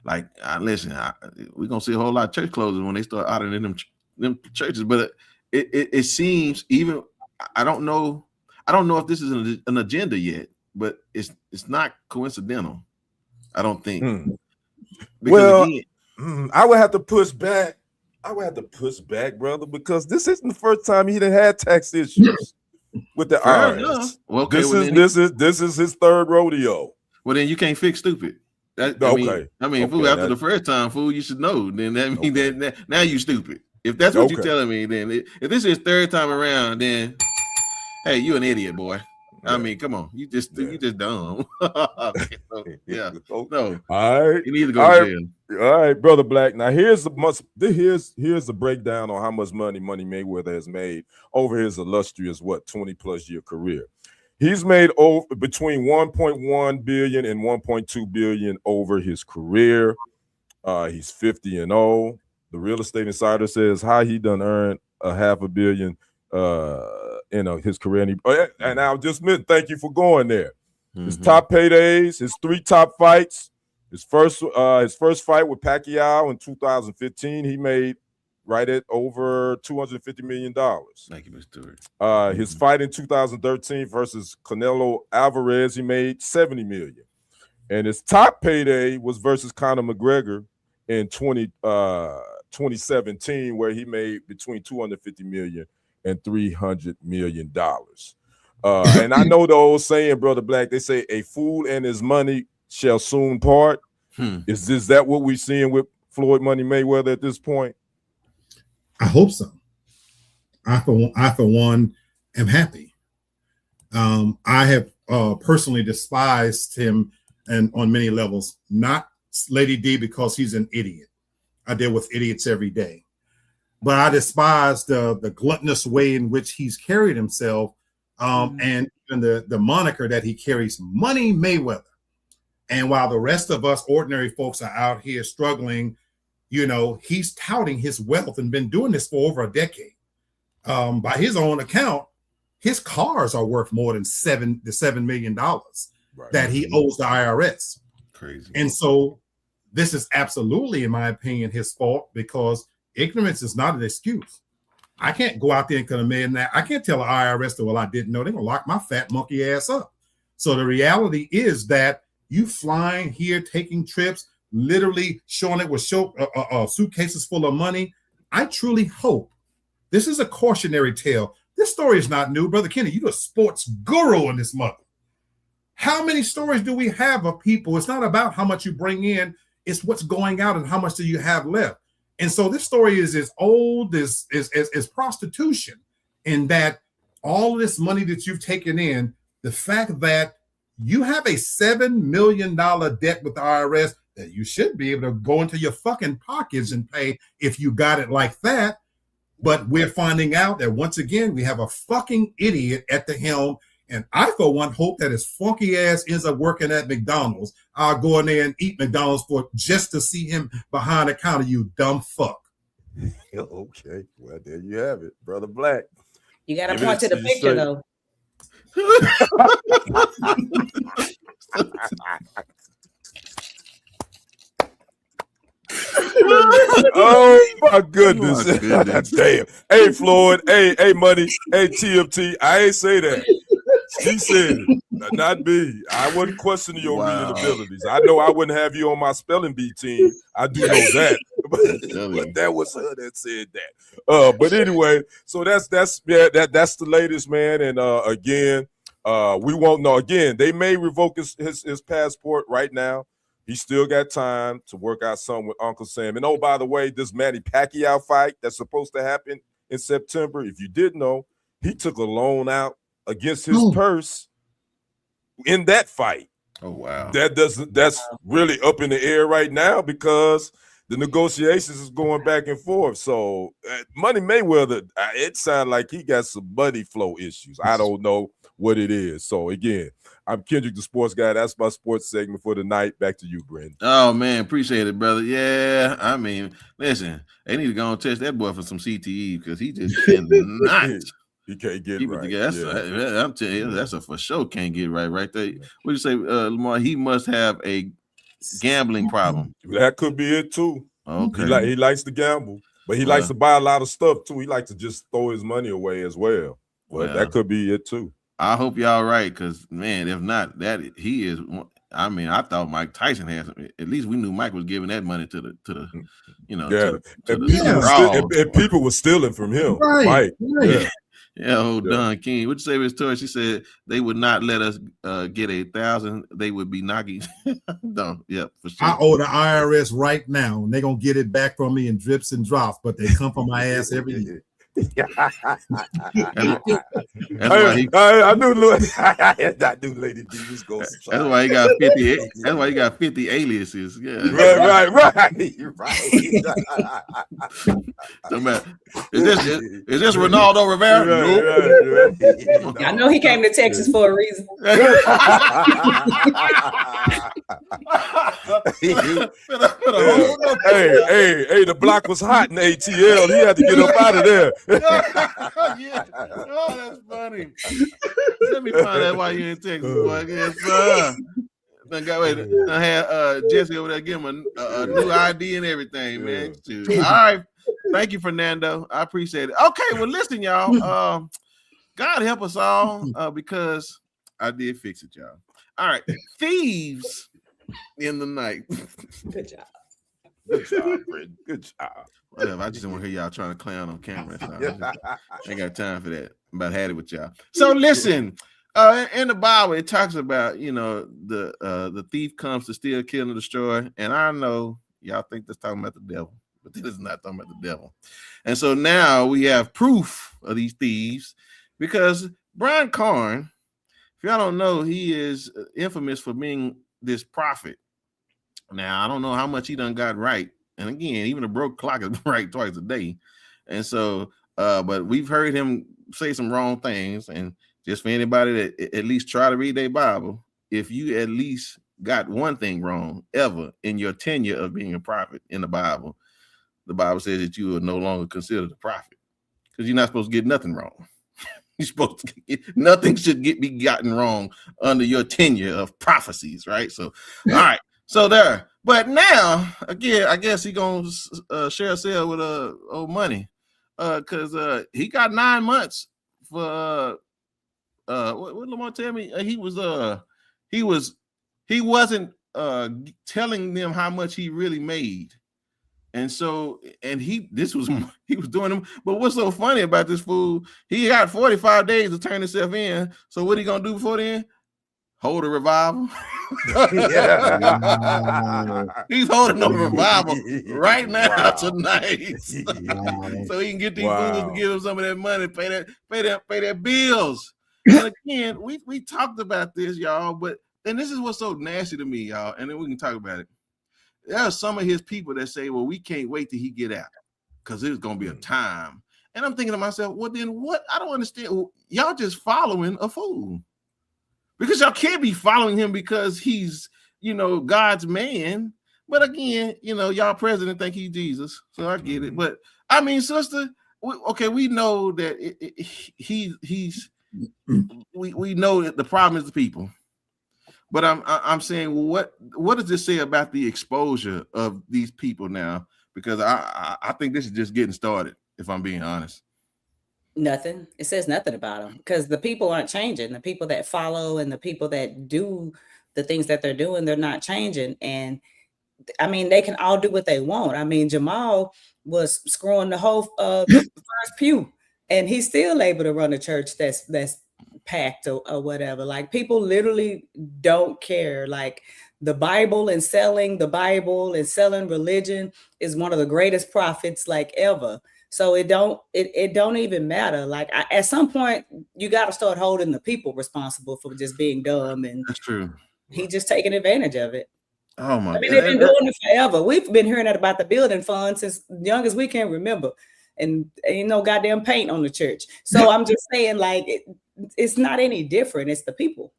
[SPEAKER 1] Like, listen, we're gonna see a whole lot of church closings when they start auditing them churches. But it seems, even I don't know if this is an agenda yet, but it's not coincidental. I don't think.
[SPEAKER 4] Well, again, I would have to push back. Brother, because this isn't the first time he done had tax issues with the IRS.
[SPEAKER 1] Well, okay,
[SPEAKER 4] this is his third rodeo.
[SPEAKER 1] Well, then you can't fix stupid. Fool, after the first time, fool, you should know. Then that means that now you stupid. If that's what you're telling me, then if this is third time around, then hey, you an idiot, boy. I mean, come on, you just dumb. Yeah, no.
[SPEAKER 4] All right,
[SPEAKER 1] you need to go to jail.
[SPEAKER 4] All right, Brother Black. Now here's the breakdown on how much money Mayweather has made over his illustrious 20+ year career. He's made over between 1.1 billion and 1.2 billion over his career. He's 50-0. The Real Estate Insider says how he done earned $500 million his career. And I'll just admit, thank you for going there. His top paydays, his 3 top fights. His first fight with Pacquiao in 2015, he made right at over $250 million.
[SPEAKER 1] Thank you, Mr. Stewart.
[SPEAKER 4] His fight in 2013 versus Canelo Alvarez, he made $70 million. And his top payday was versus Conor McGregor in 2017, where he made between $250 million and $300 million. And I know the old saying, Brother Black, they say a fool and his money shall soon part. Is that what we're seeing with Floyd Money Mayweather at this point?
[SPEAKER 3] I hope so. I for one am happy. I have personally despised him and on many levels, not Lady D because he's an idiot. I deal with idiots every day. But I despise the gluttonous way in which he's carried himself, and even the moniker that he carries, Money Mayweather. And while the rest of us ordinary folks are out here struggling, you know, he's touting his wealth and been doing this for over a decade. By his own account, his cars are worth more than $7 million that he owes the IRS.
[SPEAKER 1] Crazy.
[SPEAKER 3] And so this is absolutely, in my opinion, his fault, because ignorance is not an excuse. I can't go out there and commit that. I can't tell the IRS that, well, I didn't know. They're going to lock my fat monkey ass up. So the reality is that you flying here, taking trips, literally showing it with suitcases full of money. I truly hope this is a cautionary tale. This story is not new. Brother Kenny, you're a sports guru in this mother. How many stories do we have of people? It's not about how much you bring in. It's what's going out and how much do you have left. And so this story is as old as prostitution, in that all of this money that you've taken in, the fact that you have a $7 million debt with the IRS that you should be able to go into your fucking pockets and pay if you got it like that. But we're finding out that once again, we have a fucking idiot at the helm. And I, for one, hope that his funky ass ends up working at McDonald's. I'll go in there and eat McDonald's for just to see him behind the counter, you dumb fuck.
[SPEAKER 4] Okay, well, there you have it, Brother Black.
[SPEAKER 2] You got to point to the picture, though.
[SPEAKER 4] Oh my goodness. Damn. Hey, Floyd. Hey, Money. Hey, TFT. I ain't say that. She said it, not me. I wasn't questioning your reading abilities. I know I wouldn't have you on my spelling bee team. I do know that. But that was her that said that. But anyway, so that's the latest, man. And again, we won't know. Again, they may revoke his passport right now. He still got time to work out something with Uncle Sam. And oh, by the way, this Manny Pacquiao fight that's supposed to happen in September, if you didn't know, he took a loan out against his purse in that fight.
[SPEAKER 1] Oh, wow.
[SPEAKER 4] That's really up in the air right now because the negotiations is going back and forth. So Money Mayweather, it sounds like he got some money flow issues. I don't know what it is. So again, I'm Kendrick, the sports guy. That's my sports segment for the night. Back to you, Brenton.
[SPEAKER 1] Oh, man. Appreciate it, brother. Yeah. I mean, listen, they need to go and test that boy for some CTE because he just cannot.
[SPEAKER 4] He can't get right.
[SPEAKER 1] I'm telling you, that's a for sure can't get right there. What do you say, Lamar? He must have a gambling problem.
[SPEAKER 4] That could be it, too.
[SPEAKER 1] Okay.
[SPEAKER 4] He likes to gamble, but he likes to buy a lot of stuff, too. He likes to just throw his money away as well. But that could be it, too.
[SPEAKER 1] I hope y'all right, because man, if not, that he is. I mean, I thought Mike Tyson had some. At least we knew Mike was giving that money to the
[SPEAKER 4] people were stealing from him.
[SPEAKER 3] Right.
[SPEAKER 1] Yeah, Don King. What'd you say with his story? She said they would not let us get 1,000. They would be knocking. No, yeah, for sure.
[SPEAKER 3] I owe the IRS right now, and they're gonna get it back from me in drips and drops, but they come for my ass every year.
[SPEAKER 4] I knew Lady D was going.
[SPEAKER 1] That's why he got 50. That's why he got 50 aliases. Yeah,
[SPEAKER 4] right.
[SPEAKER 1] Is this Ronaldo Rivera?
[SPEAKER 2] Nope. I know he came to Texas for a reason.
[SPEAKER 4] Hey, the block was hot in ATL. He had to get up out of there.
[SPEAKER 1] Yeah. Oh, that's funny. Let me find out why you in Texas, boy. Yes, I had Jesse over there give him a new ID and everything, man. All right. Thank you, Fernando. I appreciate it. Okay, well, listen, y'all. God help us all because I did fix it, y'all. All right. Thieves in the night.
[SPEAKER 2] Good job.
[SPEAKER 4] Good job, Brenton. Good job.
[SPEAKER 1] Whatever. I just don't want to hear y'all trying to clown on camera. So I ain't got time for that. I'm about had it with y'all. So listen, in the Bible, it talks about, the thief comes to steal, kill, and destroy. And I know y'all think that's talking about the devil, but this is not talking about the devil. And so now we have proof of these thieves because Brian Carn, if y'all don't know, he is infamous for being this prophet. Now, I don't know how much he done got right. And again, even a broke clock is right twice a day. And so, but we've heard him say some wrong things. And just for anybody that at least try to read their Bible, if you at least got one thing wrong ever in your tenure of being a prophet in the Bible says that you are no longer considered a prophet because you're not supposed to get nothing wrong. You're supposed to nothing should be gotten wrong under your tenure of prophecies, right? So, all right. So there, but now again, I guess he gonna share a sale with old Money, because he got 9 months for what Lamar tell me he wasn't telling them how much he really made, and so he was doing them. But what's so funny about this fool? He got 45 days to turn himself in. So what he gonna do before then? hold a revival.
[SPEAKER 4] Yeah.
[SPEAKER 1] He's holding a revival right now
[SPEAKER 4] Wow.
[SPEAKER 1] tonight, so he can get these fools to give him some of that money, pay their bills. And again, we talked about this, y'all, and this is what's so nasty to me, y'all. And then we can talk about it. There are some of his people that say, "Well, we can't wait till he get out because there's gonna be a time." And I'm thinking to myself, well, then what? I don't understand. Y'all just following a fool. Because y'all can't be following him because he's, God's man. But again, y'all president think he's Jesus. So I get it. But I mean, sister, we know that we know that the problem is the people. But I'm saying, what does this say about the exposure of these people now? Because I think this is just getting started, if I'm being honest.
[SPEAKER 2] Nothing. It says nothing about them because the people aren't changing. The people that follow and the people that do the things that they're doing, they're not changing. And I mean, they can all do what they want. I mean, Jamal was screwing the whole first pew, and he's still able to run a church that's packed or whatever. Like, people literally don't care. Like, the Bible and selling religion is one of the greatest profits like ever. So it don't even matter. Like, at some point, you got to start holding the people responsible for just being dumb. And
[SPEAKER 1] that's true.
[SPEAKER 2] He just taking advantage of it.
[SPEAKER 1] Oh my!
[SPEAKER 2] I mean, they've been doing it forever. We've been hearing that about the building fund since young as we can remember, and ain't no goddamn paint on the church. So I'm just saying, like, it's not any different. It's the people.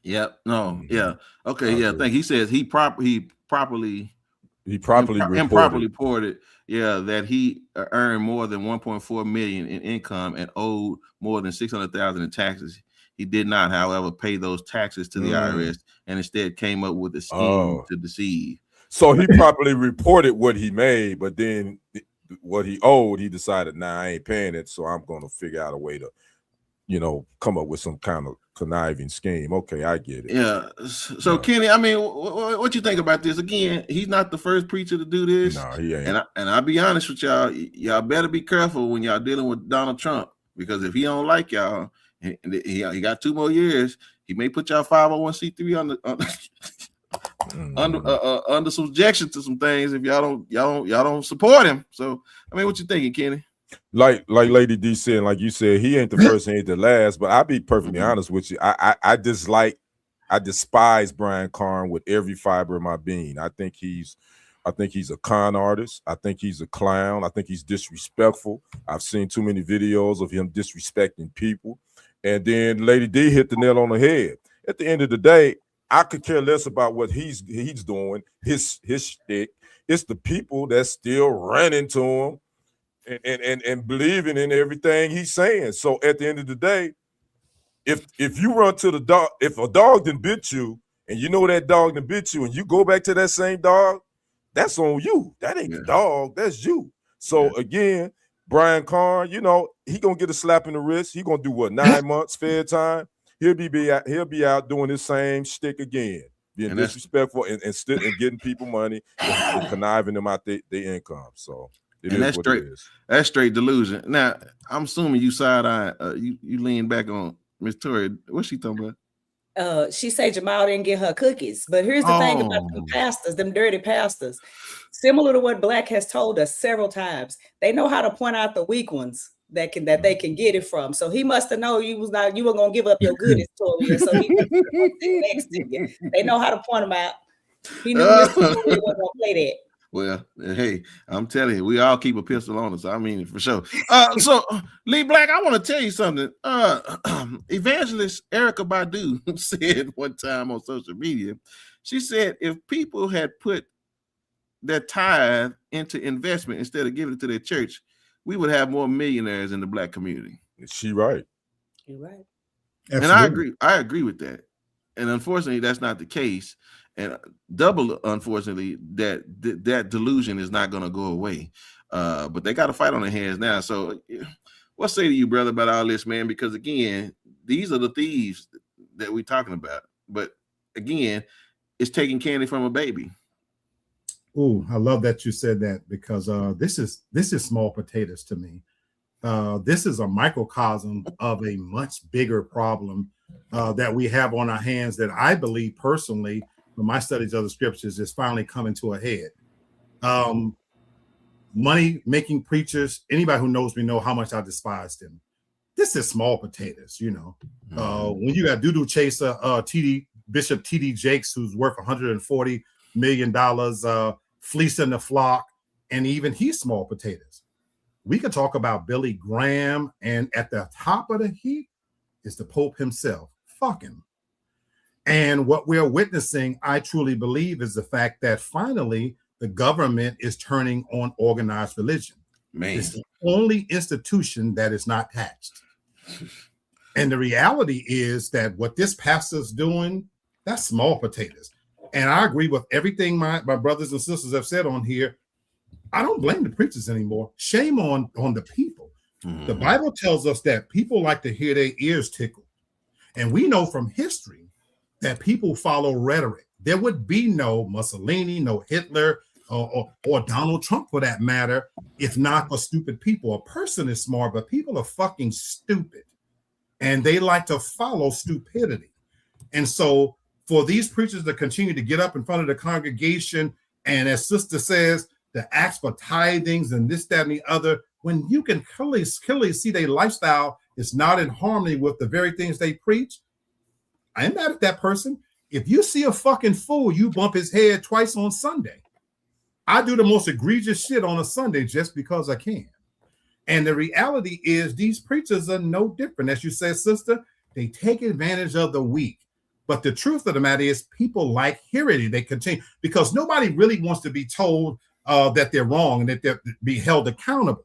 [SPEAKER 1] Yep. No. Yeah. Okay. Yeah. I think he says he improperly reported. Yeah, that he earned more than 1.4 million in income and owed more than 600,000 in taxes. He did not, however, pay those taxes to the IRS and instead came up with a scheme to deceive.
[SPEAKER 4] So he properly reported what he made, but then what he owed, he decided, I ain't paying it, so I'm going to figure out a way to, come up with some kind of conniving scheme. Okay, I get it.
[SPEAKER 1] Yeah. So Kenny, I mean, what you think about this? Again, he's not the first preacher to do this.
[SPEAKER 4] No, he ain't.
[SPEAKER 1] And I'll be honest with y'all. Y'all better be careful when y'all dealing with Donald Trump, because if he don't like y'all, and he got 2 more years, he may put y'all 501c3 under subjection to some things if y'all don't support him. So I mean, what you thinking, Kenny?
[SPEAKER 4] Like Lady D said, like you said, he ain't the first, he ain't the last. But I'll be perfectly honest with you. I despise Brian Carn with every fiber of my being. I think he's a con artist. I think he's a clown. I think he's disrespectful. I've seen too many videos of him disrespecting people. And then Lady D hit the nail on the head. At the end of the day, I could care less about what he's doing, his shtick. It's the people that still running to him and believing in everything he's saying. So at the end of the day, if you run to the dog, if a dog done bit you and you know that dog done bit you and you go back to that same dog, that's on you. That ain't the dog, that's you. So again, Brian Carn, he gonna get a slap in the wrist. He gonna do what, 9 months fed time? He'll be out doing his same shtick again, being disrespectful and getting people money and conniving them out their income. So that's
[SPEAKER 1] straight delusion. Now I'm assuming you you lean back on Miss Tori. What's she talking about?
[SPEAKER 2] She said Jamal didn't get her cookies, but here's the thing about them pastors, them dirty pastors. Similar to what Black has told us several times, they know how to point out the weak ones that they can get it from. So he must have known you weren't gonna give up your goodies, Toria. So he was next to you. They know how to point them out. He knew Mr. Toria wasn't gonna play that.
[SPEAKER 1] Well, hey, I'm telling you, we all keep a pistol on us. I mean, for sure. So, Lee Black, I want to tell you something. Evangelist Erykah Badu said one time on social media, she said, if people had put their tithe into investment instead of giving it to their church, we would have more millionaires in the Black community.
[SPEAKER 4] Is she right?
[SPEAKER 2] You're right.
[SPEAKER 3] Absolutely.
[SPEAKER 1] And I agree with that. And unfortunately, that's not the case. And double, unfortunately, that delusion is not going to go away. But they got to fight on their hands now. So what say to you, brother, about all this, man? Because, again, these are the thieves that we're talking about. But, again, it's taking candy from a baby.
[SPEAKER 3] Oh, I love that you said that, because this is small potatoes to me. This is a microcosm of a much bigger problem that we have on our hands that I believe personally, from my studies of the scriptures, is finally coming to a head. Money making preachers, anybody who knows me know how much I despise them. This is small potatoes, you know. When you got doo-doo chaser, Bishop T.D. Jakes, who's worth $140 million, fleecing the flock, and even he's small potatoes. We could talk about Billy Graham, and at the top of the heap is the Pope himself. Fuck him. And what we're witnessing, I truly believe, is the fact that finally the government is turning on organized religion.
[SPEAKER 7] Man,
[SPEAKER 3] it's the only institution that is not taxed. And the reality is that what this pastor's doing, that's small potatoes. And I agree with everything my brothers and sisters have said on here. I don't blame the preachers anymore. Shame on the people. The Bible tells us that people like to hear their ears tickle. And we know from history that people follow rhetoric. There would be no Mussolini, no Hitler, or Donald Trump for that matter, if not for stupid people. A person is smart, but people are fucking stupid. And they like to follow stupidity. And so for these preachers to continue to get up in front of the congregation and, as sister says, to ask for tithings and this, that, and the other, when you can clearly see their lifestyle is not in harmony with the very things they preach, I ain't mad at that person. If you see a fucking fool, you bump his head twice on Sunday. I do the most egregious shit on a Sunday just because I can. And the reality is these preachers are no different. As you said, sister, they take advantage of the weak. But the truth of the matter is people like hearing it. They continue because nobody really wants to be told that they're wrong and that they're be held accountable.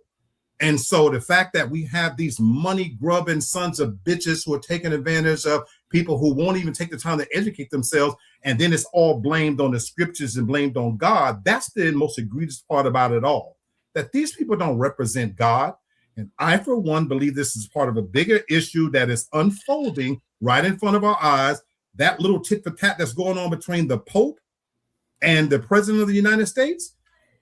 [SPEAKER 3] And so the fact that we have these money grubbing sons of bitches who are taking advantage of people who won't even take the time to educate themselves, and then it's all blamed on the scriptures and blamed on God, that's the most egregious part about it all, that these people don't represent God. And I, for one, believe this is part of a bigger issue that is unfolding right in front of our eyes. That little tit for tat that's going on between the Pope and the President of the United States,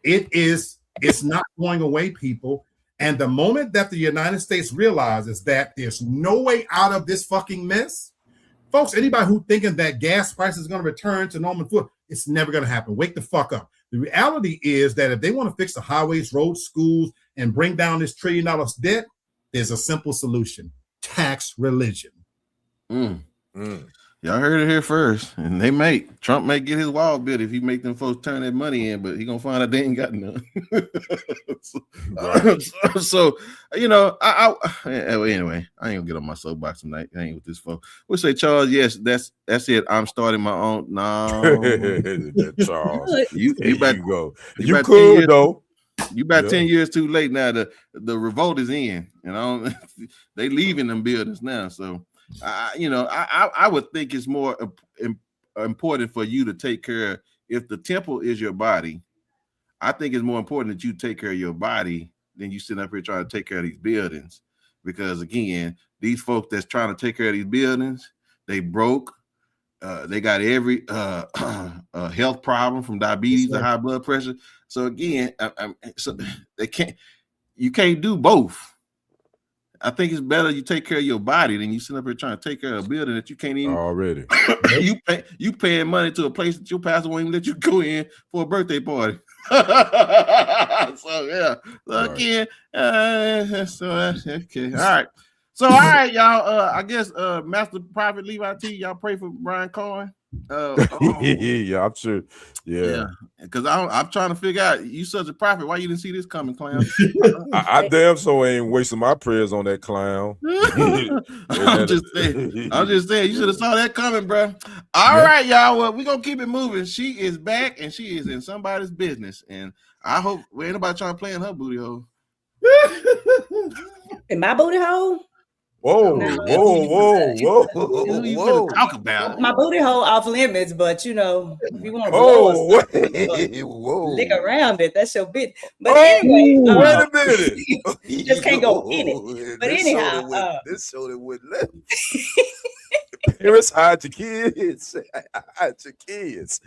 [SPEAKER 3] it's not going away, people. And the moment that the United States realizes that there's no way out of this fucking mess, folks, anybody who thinking that gas prices is going to return to normal food, it's never going to happen. Wake the fuck up. The reality is that if they want to fix the highways, roads, schools, and bring down this $1 trillion debt, there's a simple solution: tax religion.
[SPEAKER 1] Y'all heard it here first. And Trump may get his wall built if he make them folks turn that money in, but he gonna find out they ain't got none. So you know, anyway, I ain't gonna get on my soapbox tonight. I ain't with this folks. We say, Charles, yes, that's it. I'm starting my own. No,
[SPEAKER 4] Charles,
[SPEAKER 1] you
[SPEAKER 4] go. You could though.
[SPEAKER 1] You about 10 years too late now. The revolt is in, and they leaving them buildings now. So I would think it's more important for you to take care. If the temple is your body, I think it's more important that you take care of your body than you sitting up here trying to take care of these buildings. Because again, these folks that's trying to take care of these buildings, they broke. They got every health problem from diabetes to high blood pressure. So again, so you can't do both. I think it's better you take care of your body than you sit up here trying to take care of a building that you can't even
[SPEAKER 4] already.
[SPEAKER 1] you paying money to a place that your pastor won't even let you go in for a birthday party. So yeah. So again, okay. All right. So all right, y'all. I guess Master Prophet Levi T, y'all pray for Brian Carn.
[SPEAKER 4] Yeah, I'm sure. Yeah.
[SPEAKER 1] Because I'm trying to figure out, you such a prophet, why you didn't see this coming, clown?
[SPEAKER 4] I damn so ain't wasting my prayers on that clown.
[SPEAKER 1] I'm just saying, you should have saw that coming, bro. All right, y'all. Well, we're gonna keep it moving. She is back and she is in somebody's business, and I hope ain't nobody trying to play in her booty hole.
[SPEAKER 2] In my booty hole?
[SPEAKER 4] Whoa.
[SPEAKER 1] Who you gonna talk about?
[SPEAKER 2] My booty hole off limits, but if you want to lick around it, that's your bit. But anyway,
[SPEAKER 4] wait a minute.
[SPEAKER 2] You just can't go in it. But anyhow,
[SPEAKER 8] this shoulder would left.
[SPEAKER 4] Parents, hide your kids. Hide your kids.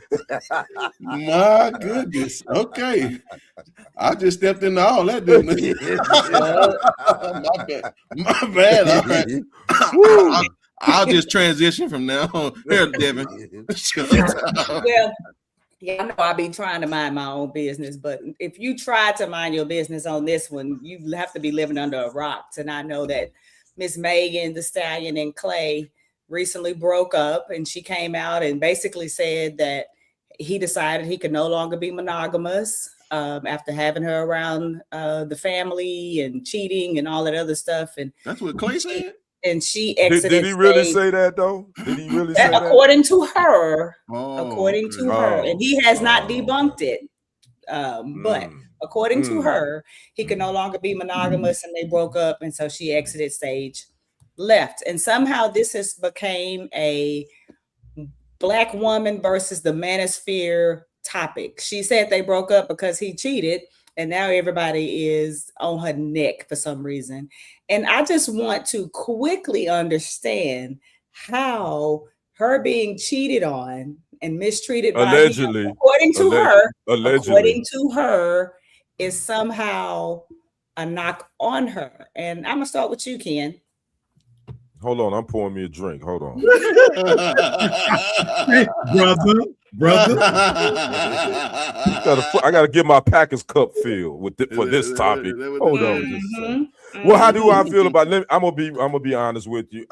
[SPEAKER 1] My goodness. Okay. I just stepped into all that, didn't I? My bad. All right. I'll just transition from now on. Here, Devyn.
[SPEAKER 2] Well, yeah, I know I be trying to mind my own business, but if you try to mind your business on this one, you have to be living under a rock to not know that Miss Megan Thee Stallion and Clay recently broke up, and she came out and basically said that he decided he could no longer be monogamous after having her around the family and cheating and all that other stuff. And
[SPEAKER 1] that's what Clay said.
[SPEAKER 2] And she exited.
[SPEAKER 4] Did he really say that though? Did he really say that?
[SPEAKER 2] According to her,
[SPEAKER 1] okay.
[SPEAKER 2] and he has not debunked it. But according to her, he could no longer be monogamous, and they broke up, and so she exited stage, left, and somehow this has became a Black woman versus the manosphere topic. She said they broke up because he cheated, and now everybody is on her neck for some reason. And I just want to quickly understand how her being cheated on and mistreated
[SPEAKER 4] allegedly,
[SPEAKER 2] by him, according to her, is somehow a knock on her. And I'm gonna start with you, Ken.
[SPEAKER 4] Hold on, I'm pouring me a drink. Hold on.
[SPEAKER 3] Hey, brother.
[SPEAKER 4] I gotta get my Packers cup filled for this topic. Hold on, just a second. Well, how do I feel about it? I'm gonna be honest with you.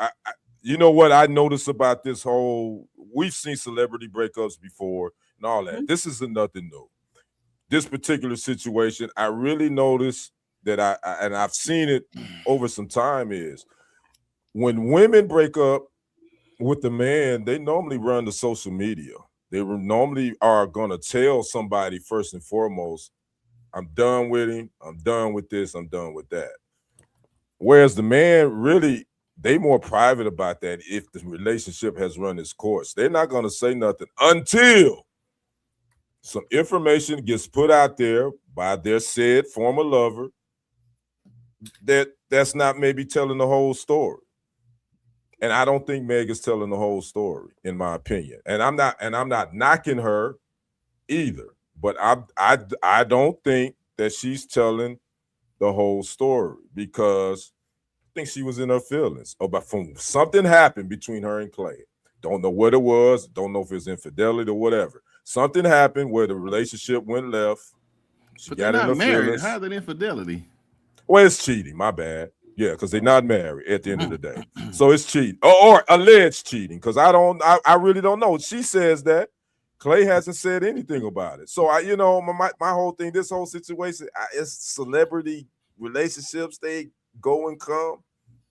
[SPEAKER 4] You know what I noticed about this whole? We've seen celebrity breakups before and all that. This isn't nothing new. This particular situation, I really noticed that I've seen it over some time is when women break up with the man, they normally run to social media. They normally are gonna tell somebody first and foremost, I'm done with him, I'm done with this, I'm done with that. Whereas the man really, they more private about that if the relationship has run its course. They're not going to say nothing until some information gets put out there by their said former lover that's not maybe telling the whole story. And I don't think Meg is telling the whole story, in my opinion. And I'm not knocking her either. But I don't think that she's telling the whole story, because I think she was in her feelings about from something happened between her and Clay. Don't know what it was. Don't know if it was infidelity or whatever. Something happened where the relationship went left. She got in her feelings.
[SPEAKER 1] How's that infidelity?
[SPEAKER 4] Well, it's cheating. My bad. Yeah, because they're not married at the end of the day. So it's cheating or alleged cheating. Because I really don't know. She says that. Clay hasn't said anything about it. So my whole thing, this whole situation, it's celebrity relationships. They go and come,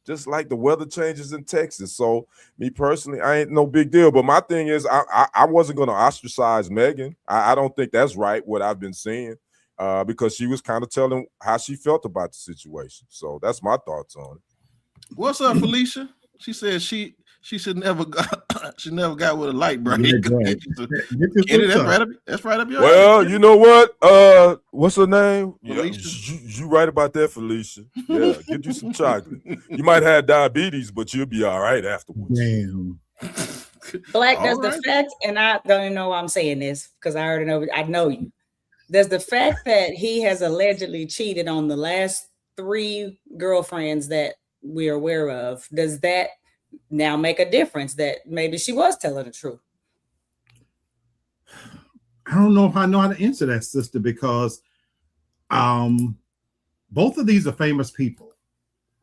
[SPEAKER 4] just like the weather changes in Texas. So me personally, I ain't no big deal. But my thing is, I wasn't going to ostracize Megan. I don't think that's right, what I've been seeing, because she was kind of telling how she felt about the situation. So that's my thoughts on it.
[SPEAKER 1] What's up, Felicia? She said she should never got with a light bright.
[SPEAKER 3] Yeah,
[SPEAKER 1] that's right up your
[SPEAKER 4] Well,
[SPEAKER 1] alley.
[SPEAKER 4] you know what? What's her name?
[SPEAKER 1] Felicia.
[SPEAKER 4] You right about that, Felicia. Yeah, get you some chocolate. You might have diabetes, but you'll be all right afterwards.
[SPEAKER 3] Damn.
[SPEAKER 2] Black, does the fact, and I don't even know why I'm saying this because I already know, I know you. Does the fact that he has allegedly cheated on the last 3 girlfriends that we're aware of, does that now make a difference that maybe she was telling the truth?
[SPEAKER 3] I don't know if I know how to answer that, sister, because both of these are famous people,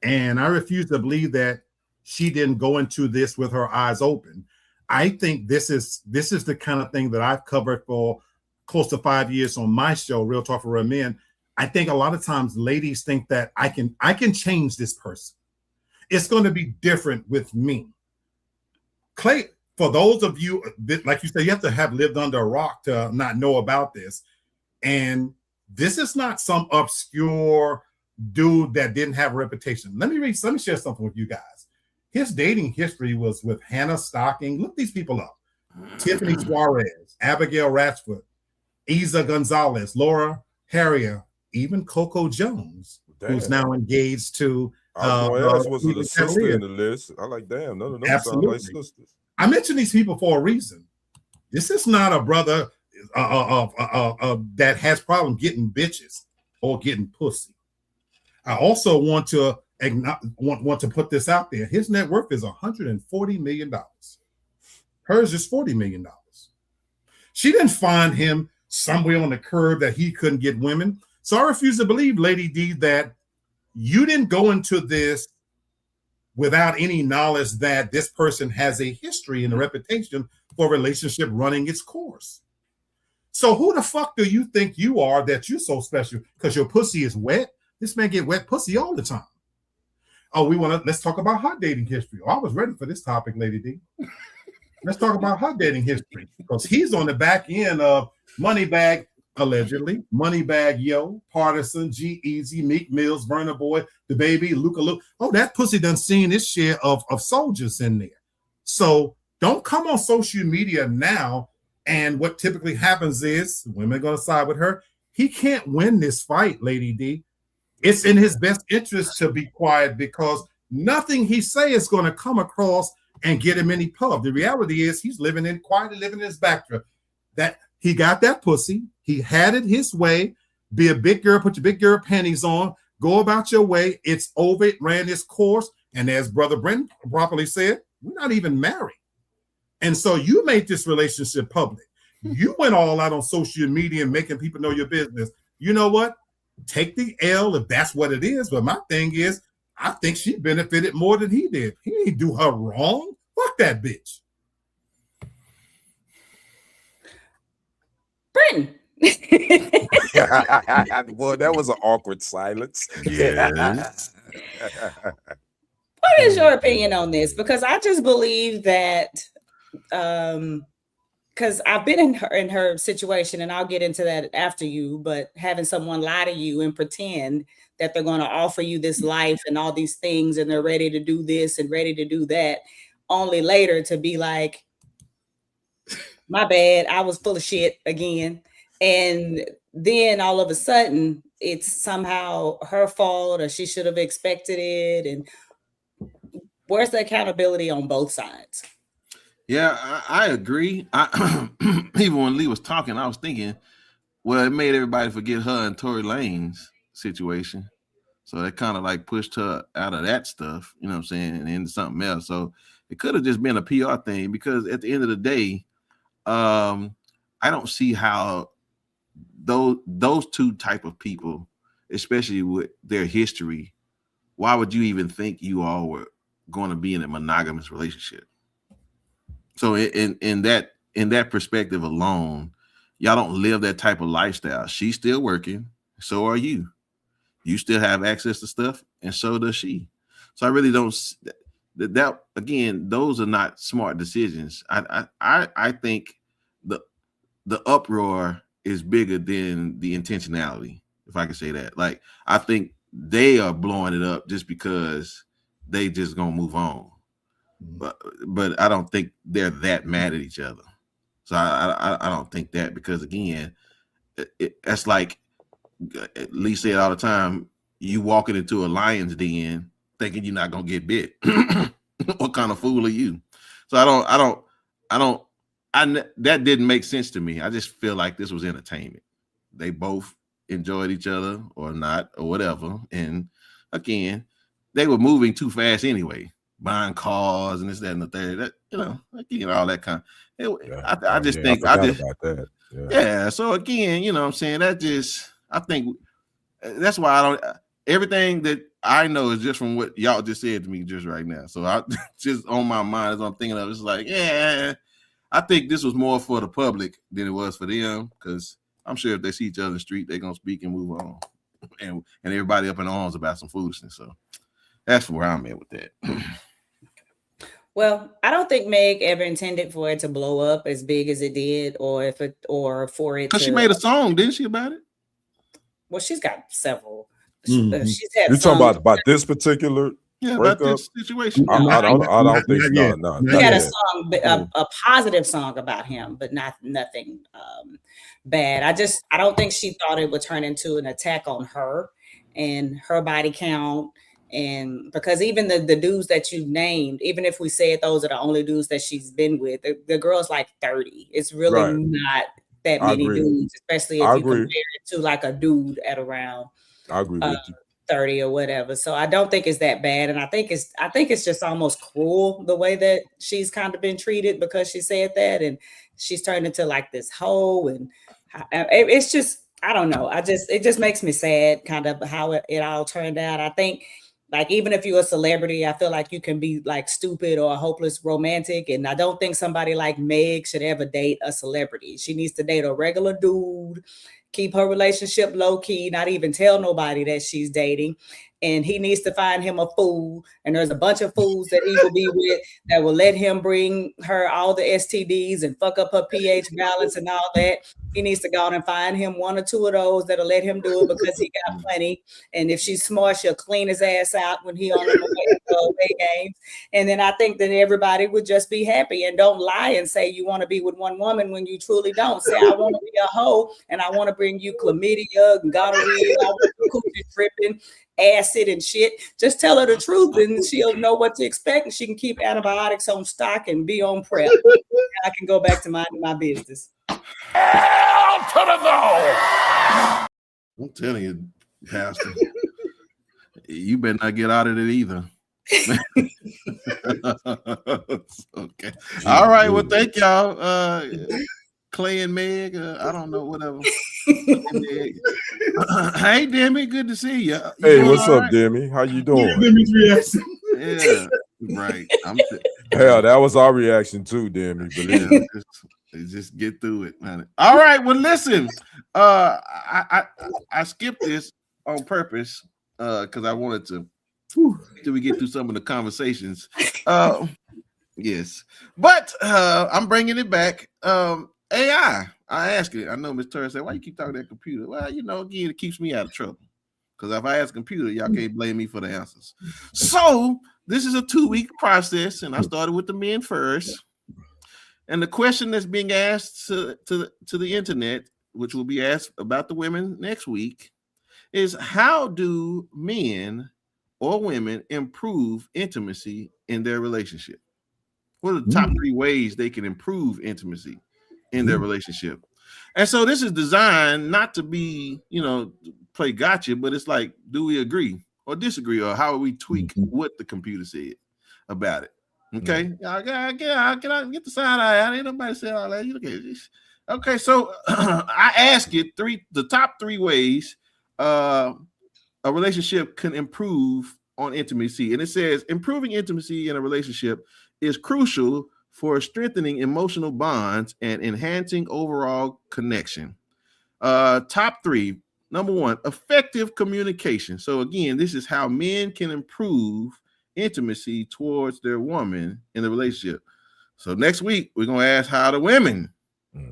[SPEAKER 3] and I refuse to believe that she didn't go into this with her eyes open. I think this is the kind of thing that I've covered for close to 5 years on my show, Real Talk for Real Men. I think a lot of times ladies think that I can change this person. It's going to be different with me. Clay, for those of you, like you said, you have to have lived under a rock to not know about this. And this is not some obscure dude that didn't have a reputation. Let me share something with you guys. His dating history was with Hannah Stocking. Look these people up. Tiffany Suarez, Abigail Ratchford, Isa Gonzalez, Laura Harrier, even Coco Jones, who's now engaged to
[SPEAKER 4] was a sister in the list. I like, damn, none of them sound like sisters.
[SPEAKER 3] I mentioned these people for a reason. This is not a brother that has problem getting bitches or getting pussy. I also want to want to put this out there. His net worth is $140 million. Hers is $40 million. She didn't find him somewhere on the curb that he couldn't get women. So I refuse to believe, Lady D, that you didn't go into this without any knowledge that this person has a history and a reputation for a relationship running its course. So who the fuck do you think you are that you're so special because your pussy is wet? This man get wet pussy all the time. Oh, let's talk about hot dating history. Oh, I was ready for this topic, Lady D. Let's talk about hot dating history because he's on the back end of Moneybag, allegedly, Moneybag Yo, Partisan, G-Eazy, Meek Mills, Burna Boy, The Baby, Luca Luke. Oh, that pussy done seen his share of soldiers in there. So don't come on social media now. And what typically happens is women are going to side with her. He can't win this fight, Lady D. It's in his best interest to be quiet because nothing he say is going to come across and get him any pub. The reality is he's quietly living in his backdrop. That he got that pussy. He had it his way. Be a big girl, put your big girl panties on, go about your way. It's over. It ran its course. And as Brother Brenton properly said, we're not even married. And so you made this relationship public. You went all out on social media and making people know your business. You know what? Take the L if that's what it is. But my thing is, I think she benefited more than he did. He didn't do her wrong. Fuck that bitch.
[SPEAKER 2] Brenton.
[SPEAKER 4] Boy, that was an awkward silence.
[SPEAKER 3] Yes.
[SPEAKER 2] What is your opinion on this? Because I just believe that because I've been in her situation, and I'll get into that after you, but having someone lie to you and pretend that they're going to offer you this life and all these things, and they're ready to do this and ready to do that, only later to be like, my bad, I was full of shit again. And then all of a sudden it's somehow her fault, or she should have expected it. And where's the accountability on both sides?
[SPEAKER 1] Yeah, I agree. Even when Lee was talking, I was thinking, well, it made everybody forget her and Tory Lanez situation. So that kind of like pushed her out of that stuff, you know what I'm saying, and into something else. So it could have just been a PR thing, because at the end of the day, I don't see how those two type of people, especially with their history, why would you even think you all were going to be in a monogamous relationship? So in that perspective alone, y'all don't live that type of lifestyle. She's still working, so are you. You still have access to stuff, and so does she. So I really don't. That again, those are not smart decisions. I think the uproar is bigger than the intentionality, if I can say that. Like, I think they are blowing it up just because they just gonna move on. But I don't think they're that mad at each other. So I don't think that, because again, that's like Lee said all the time, you walking into a lion's den thinking you're not gonna get bit. What kind of fool are you? So that didn't make sense to me. I just feel like this was entertainment. They both enjoyed each other or not or whatever. And again, they were moving too fast anyway, buying cars and this, that, and the third. That, all that kind of. I just think about that. Yeah. So again, you know what I'm saying, I think that's why I don't. Everything that I know is just from what y'all just said to me just right now. So I just on my mind as I'm thinking of, it's like, yeah, I think this was more for the public than it was for them, because I'm sure if they see each other in the street, they're gonna speak and move on, and everybody up in arms about some foolishness. So that's where I'm at with that.
[SPEAKER 2] Well, I don't think Meg ever intended for it to blow up as big as it did, or for it.
[SPEAKER 1] Because she made a song, didn't she, about it?
[SPEAKER 2] Well, she's got several.
[SPEAKER 4] Mm-hmm.
[SPEAKER 2] She's had.
[SPEAKER 4] You're talking about this particular.
[SPEAKER 1] About this situation.
[SPEAKER 4] I don't think no.
[SPEAKER 2] She had a song, a positive song about him, but nothing bad. I don't think she thought it would turn into an attack on her and her body count. And because even the dudes that you named, even if we said those are the only dudes that she's been with, the girl's like 30. It's really not that many dudes, especially if you compare it to like a dude at around.
[SPEAKER 4] I agree with you.
[SPEAKER 2] 30 or whatever. So I don't think it's that bad. And I think it's just almost cruel the way that she's kind of been treated because she said that, and she's turned into like this hoe, and it's just, I don't know. It just makes me sad kind of how it all turned out. I think like, even if you're a celebrity, I feel like you can be like stupid or a hopeless romantic. And I don't think somebody like Meg should ever date a celebrity. She needs to date a regular dude, keep her relationship low key, not even tell nobody that she's dating. And he needs to find him a fool. And there's a bunch of fools that he will be with that will let him bring her all the STDs and fuck up her pH balance and all that. He needs to go out and find him one or two of those that'll let him do it because he got plenty. And if she's smart, she'll clean his ass out when he on the away games. And then I think that everybody would just be happy, and don't lie and say you want to be with one woman when you truly don't. Say, I want to be a hoe and I want to bring you chlamydia and gonorrhea, I want you coochie dripping, acid and shit. Just tell her the truth and she'll know what to expect, and she can keep antibiotics on stock and be on prep. I can go back to my business.
[SPEAKER 7] Hell to the no!
[SPEAKER 1] I'm telling you, Pastor, you better not get out of it either. Okay. All right. Well, thank y'all. Clay and Meg. I don't know, whatever. Hey, Demi, good to see you.
[SPEAKER 4] Hey, what's up, Demi? How you doing?
[SPEAKER 3] Demi's reaction.
[SPEAKER 1] Yeah, right.
[SPEAKER 4] Hell, that was our reaction too, Demi. Believe me.
[SPEAKER 1] Just get through it, man. All right. Well, listen. I skipped this on purpose because I wanted to. Till we get through some of the conversations. Yes, but I'm bringing it back. AI. I ask it. I know Miss Turner said, "Why you keep talking to that computer?" Well, you know, again, it keeps me out of trouble. Because if I ask computer, y'all can't blame me for the answers. So this is a 2-week process, and I started with the men first. And the question that's being asked to the internet, which will be asked about the women next week, is how do men or women improve intimacy in their relationship? What are the top 3 ways they can improve intimacy in their relationship? And so this is designed not to be, play gotcha, but it's like, do we agree or disagree, or how we tweak what the computer said about it? Okay, I get the side eye out. Ain't nobody said all that. You look at this. Okay, so I ask you the top 3 ways a relationship can improve on intimacy, and it says improving intimacy in a relationship is crucial for strengthening emotional bonds and enhancing overall connection. Top 3. Number 1, effective communication. So again, this is how men can improve intimacy towards their woman in the relationship. So next week, we're going to ask how the women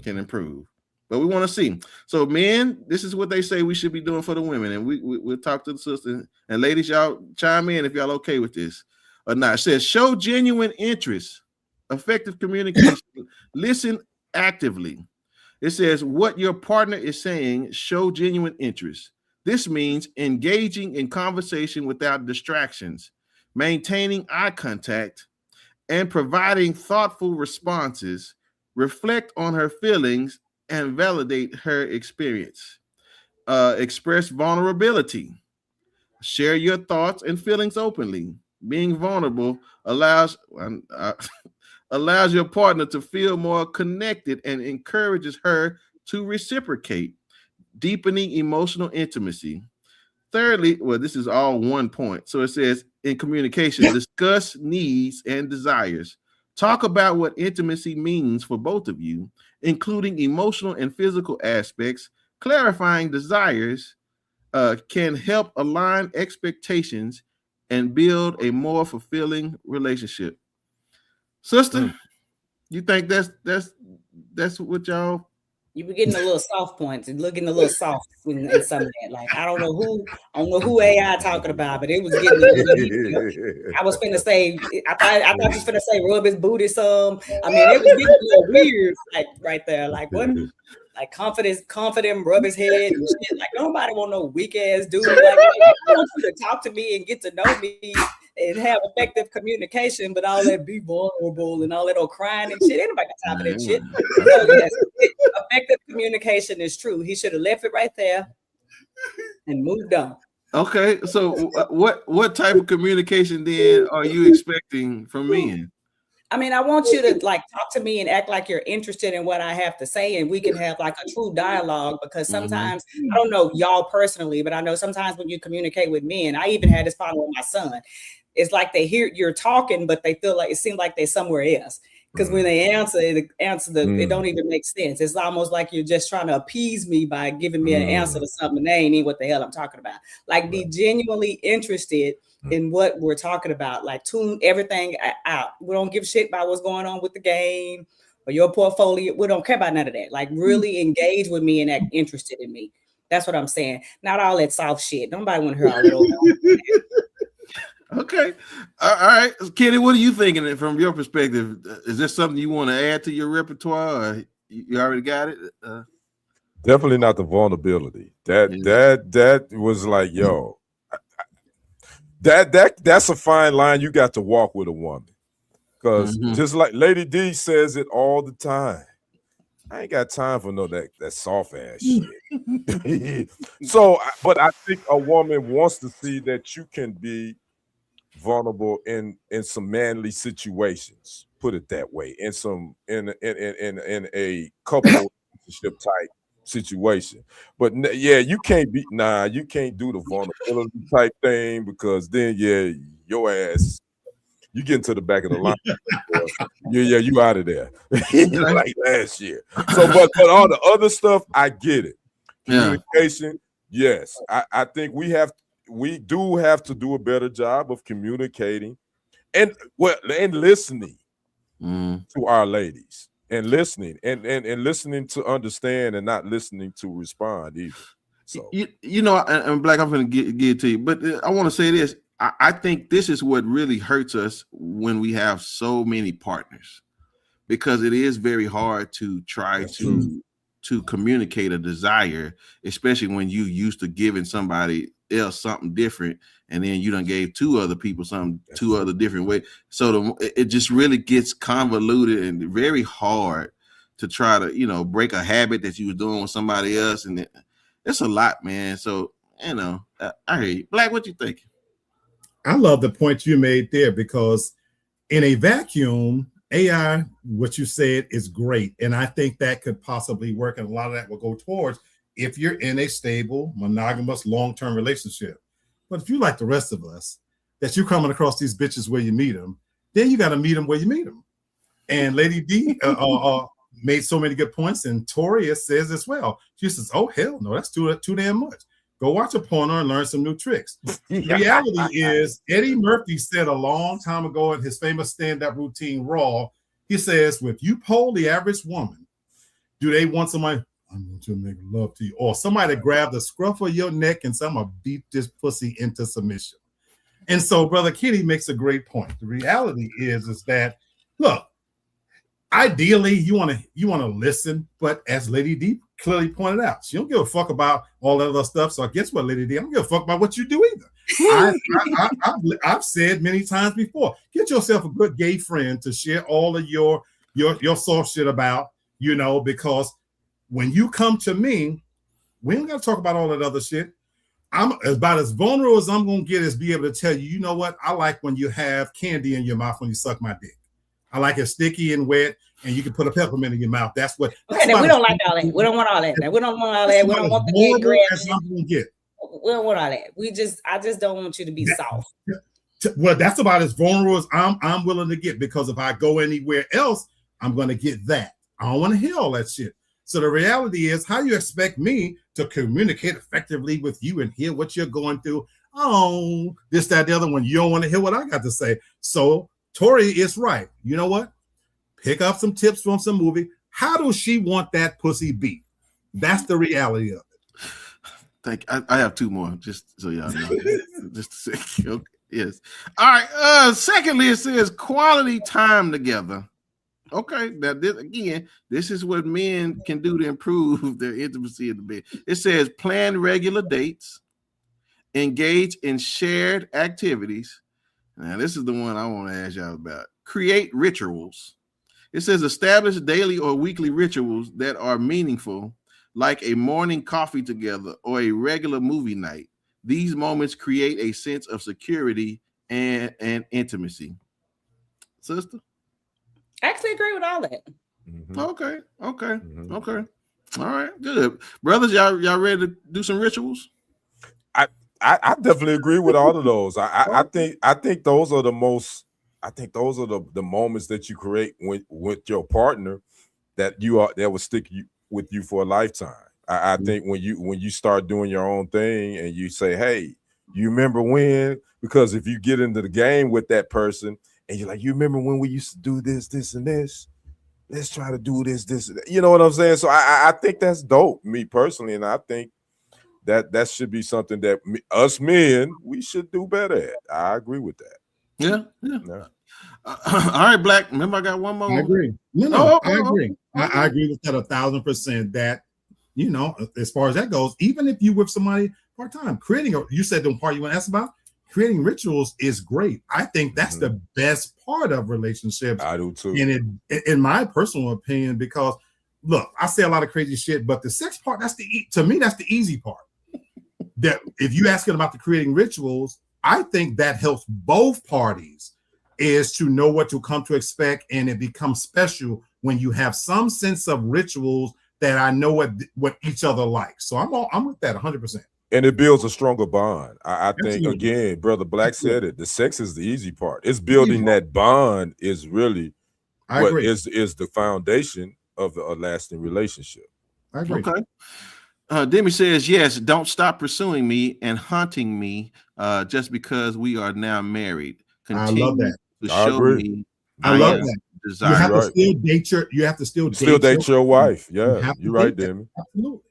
[SPEAKER 1] can improve. But we want to see. So men, this is what they say we should be doing for the women. And we'll talk to the sister. And ladies, y'all chime in if y'all okay with this or not. It says, show genuine interest, effective communication, listen actively. It says what your partner is saying, show genuine interest. This means engaging in conversation without distractions, maintaining eye contact, and providing thoughtful responses. Reflect on her feelings and validate her experience. Express vulnerability. Share your thoughts and feelings openly. Being vulnerable allows your partner to feel more connected and encourages her to reciprocate, deepening emotional intimacy. Thirdly, well, this is all 1 point. So it says in communication, discuss needs and desires. Talk about what intimacy means for both of you, including emotional and physical aspects. Clarifying desires can help align expectations and build a more fulfilling relationship. Sister, you think that's what y'all?
[SPEAKER 2] You were getting a little soft points and looking a little soft in some of that. Like, I don't know who AI talking about, but it was getting a little, I was finna say, I thought you was finna say rub his booty some. I mean, it was getting a little weird, like right there. Like what? Like confident, rub his head and shit. Like nobody want no weak ass dude. Like I want you to talk to me and get to know me and have effective communication, but all that be vulnerable and all that old crying and shit. Anybody got time for that shit? So yes, effective communication is true. He should have left it right there and moved on.
[SPEAKER 1] Okay, so what type of communication then are you expecting from men?
[SPEAKER 2] I mean, I want you to like talk to me and act like you're interested in what I have to say, and we can have like a true dialogue. Because sometimes I don't know y'all personally, but I know sometimes when you communicate with men, I even had this problem with my son. It's like they hear you're talking, but they feel like it seems like they're somewhere else. Because when they answer, it don't even make sense. It's almost like you're just trying to appease me by giving me an answer to something they ain't even what the hell I'm talking about. Like, be genuinely interested in what we're talking about. Like, tune everything out. We don't give a shit about what's going on with the game or your portfolio. We don't care about none of that. Like, really engage with me and act interested in me. That's what I'm saying. Not all that soft shit. Nobody want to hear all that old.
[SPEAKER 1] Okay. All right. Kenny, what are you thinking from your perspective? Is this something you want to add to your repertoire, or you already got it?
[SPEAKER 4] Definitely not the vulnerability. That was like, yo, that's a fine line you got to walk with a woman. Because just like Lady D says it all the time, I ain't got time for that soft ass shit. So, but I think a woman wants to see that you can be vulnerable in some manly situations, put it that way, in a couple relationship type situation. But you can't do the vulnerability type thing, because then your ass, you get into the back of the line. You out of there. Like last year. So but all the other stuff, I get it. Communication, yes. I think we do have to do a better job of communicating and listening to our ladies, and listening and listening to understand, and not listening to respond either. So
[SPEAKER 1] you know, and Black, I'm going to get to you, but I want to say this. I think this is what really hurts us when we have so many partners, because it is very hard to try to communicate a desire, especially when you used to giving somebody else something different, and then you done gave two other people something two other different ways. So it just really gets convoluted and very hard to try to, you know, break a habit that you were doing with somebody else, and it's a lot, man. So, you know, I hear you. Black, what you think?
[SPEAKER 3] I love the point you made there, because in a vacuum, AI, what you said is great. And I think that could possibly work. And a lot of that will go towards if you're in a stable, monogamous, long-term relationship. But if you like the rest of us, that you're coming across these bitches where you meet them, then you got to meet them where you meet them. And Lady D made so many good points. And Toria says as well. She says, oh, hell no, that's too damn much. Go watch a porno and learn some new tricks. The reality is, Eddie Murphy said a long time ago in his famous stand-up routine, Raw, he says, if you poll the average woman, do they want somebody, I'm going to make love to you, or somebody to grab the scruff of your neck and say, I'm going to beat this pussy into submission? And so Brother Kenny makes a great point. The reality is that, look, ideally, you want to listen, but as Lady D clearly pointed out, she don't give a fuck about all that other stuff. So guess what, Lady D? I don't give a fuck about what you do either. I've said many times before, get yourself a good gay friend to share all of your soft shit about, you know, because when you come to me, we don't got to talk about all that other shit. I'm about as vulnerable as I'm going to get is be able to tell you, you know what? I like when you have candy in your mouth when you suck my dick. I like it sticky and wet, and you can put a peppermint in your mouth. That's what.
[SPEAKER 2] Okay, we don't like all that. We don't want all that. We don't want all that. We don't want the get grab. We don't want all that. I just don't want you to be soft.
[SPEAKER 3] Well, that's about as vulnerable as I'm willing to get, because if I go anywhere else, I'm going to get that. I don't want to hear all that shit. So the reality is, how you expect me to communicate effectively with you and hear what you're going through? Oh, this, that, the other one. You don't want to hear what I got to say. So Tori is right. You know what? Pick up some tips from some movie. How does she want that pussy beat? That's the reality of it.
[SPEAKER 1] Thank you. I have two more, just so y'all know. Just a second. Okay. Yes. All right. Secondly, it says quality time together. Okay. Now, this is what men can do to improve their intimacy in the bed. It says plan regular dates, engage in shared activities. Now, this is the one I want to ask y'all about. Create rituals. It says establish daily or weekly rituals that are meaningful, like a morning coffee together or a regular movie night. These moments create a sense of security and intimacy. Sister?
[SPEAKER 2] I actually agree with all that.
[SPEAKER 4] Mhm.
[SPEAKER 1] Okay.
[SPEAKER 4] Mhm.
[SPEAKER 1] Okay. All right, good. Brothers, y'all ready to do some rituals?
[SPEAKER 4] I definitely agree with all of those. I think those are the most. I think those are the moments that you create with your partner that will stick with you for a lifetime. I think when you start doing your own thing and you say, "Hey, you remember when?" Because if you get into the game with that person and you're like, "You remember when we used to do this, this, and this? Let's try to do this, this." You know what I'm saying? So I think that's dope, me personally, and I think that should be something that us men we should do better at. I agree with that.
[SPEAKER 1] Yeah. All right, Black. Remember, I got one more.
[SPEAKER 3] I agree. I agree. I agree with that 1,000%. That, you know, as far as that goes, even if you with somebody part time, you said the part you want to ask about, creating rituals is great. I think that's the best part of relationships.
[SPEAKER 4] I do too.
[SPEAKER 3] And in my personal opinion, because look, I say a lot of crazy shit, but the sex part, to me, that's the easy part. That if you asking about the creating rituals, I think that helps both parties is to know what to come to expect, and it becomes special when you have some sense of rituals that I know what each other likes. So I'm with that 100%.
[SPEAKER 4] And it builds a stronger bond. I think,
[SPEAKER 3] Absolutely.
[SPEAKER 4] again, Brother Black said it. The sex is the easy part. It's building that bond is really is the foundation of a lasting relationship.
[SPEAKER 3] I agree.
[SPEAKER 1] Okay. Demi says, yes, don't stop pursuing me and hunting me just because we are now married. Continue
[SPEAKER 3] I love that.
[SPEAKER 1] to show me.
[SPEAKER 3] I love that.
[SPEAKER 1] Desire.
[SPEAKER 3] You have to still date
[SPEAKER 4] your wife. Yeah, you're right, Demi.
[SPEAKER 3] Absolutely.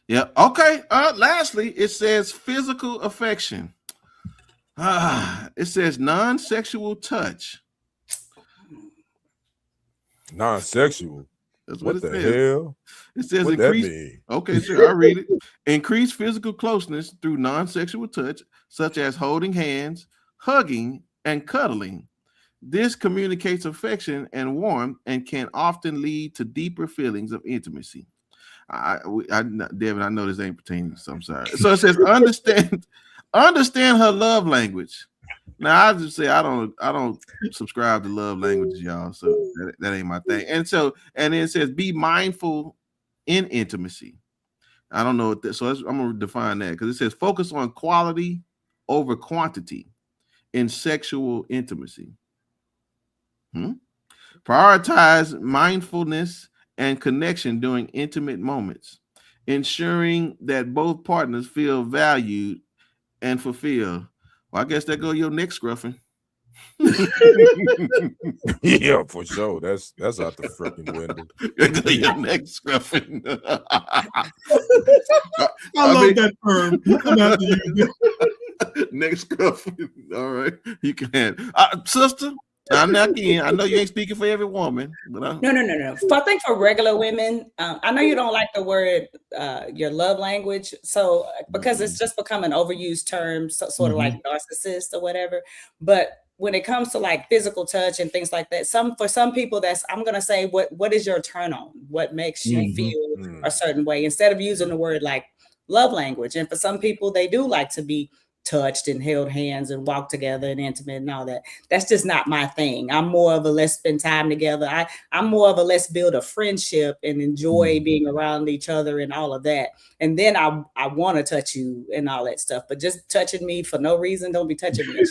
[SPEAKER 1] Yeah. Okay. Lastly, it says physical affection. It says non-sexual touch.
[SPEAKER 4] Non-sexual.
[SPEAKER 1] That's what it says.
[SPEAKER 4] Hell?
[SPEAKER 1] It says
[SPEAKER 4] what
[SPEAKER 1] increase.
[SPEAKER 4] That mean?
[SPEAKER 1] Okay, sure. I'll read it. Increase physical closeness through non-sexual touch, such as holding hands, hugging, and cuddling. This communicates affection and warmth and can often lead to deeper feelings of intimacy. Devin, I know this ain't pertaining, so I'm sorry. So it says understand her love language. Now I just say I don't subscribe to love languages, y'all. So that ain't my thing. And then it says be mindful in intimacy. I don't know what that. So I'm gonna define that because it says focus on quality over quantity in sexual intimacy. Prioritize mindfulness and connection during intimate moments, ensuring that both partners feel valued and fulfilled. Well, I guess that go your neck scruffing.
[SPEAKER 4] Yeah, for sure. That's out the freaking window.
[SPEAKER 1] Your neck scruffing.
[SPEAKER 3] I love that term. I'm gonna have to use it.
[SPEAKER 1] Neck scruffing. All right, you can. Sister. Now again, I know you ain't speaking for every woman, but
[SPEAKER 2] No. I think for regular women, I know you don't like the word your love language, so because it's just become an overused term, sort of like narcissist or whatever. But when it comes to like physical touch and things like that, for some people, I'm gonna say what is your turn on? What makes you feel a certain way? Instead of using the word like love language, and for some people, they do like to be touched and held hands and walked together and intimate and all that. That's just not my thing. I'm more of a let's spend time together. I'm more of a let's build a friendship and enjoy being around each other and all of that. And then I want to touch you and all that stuff. But just touching me for no reason, don't be touching me.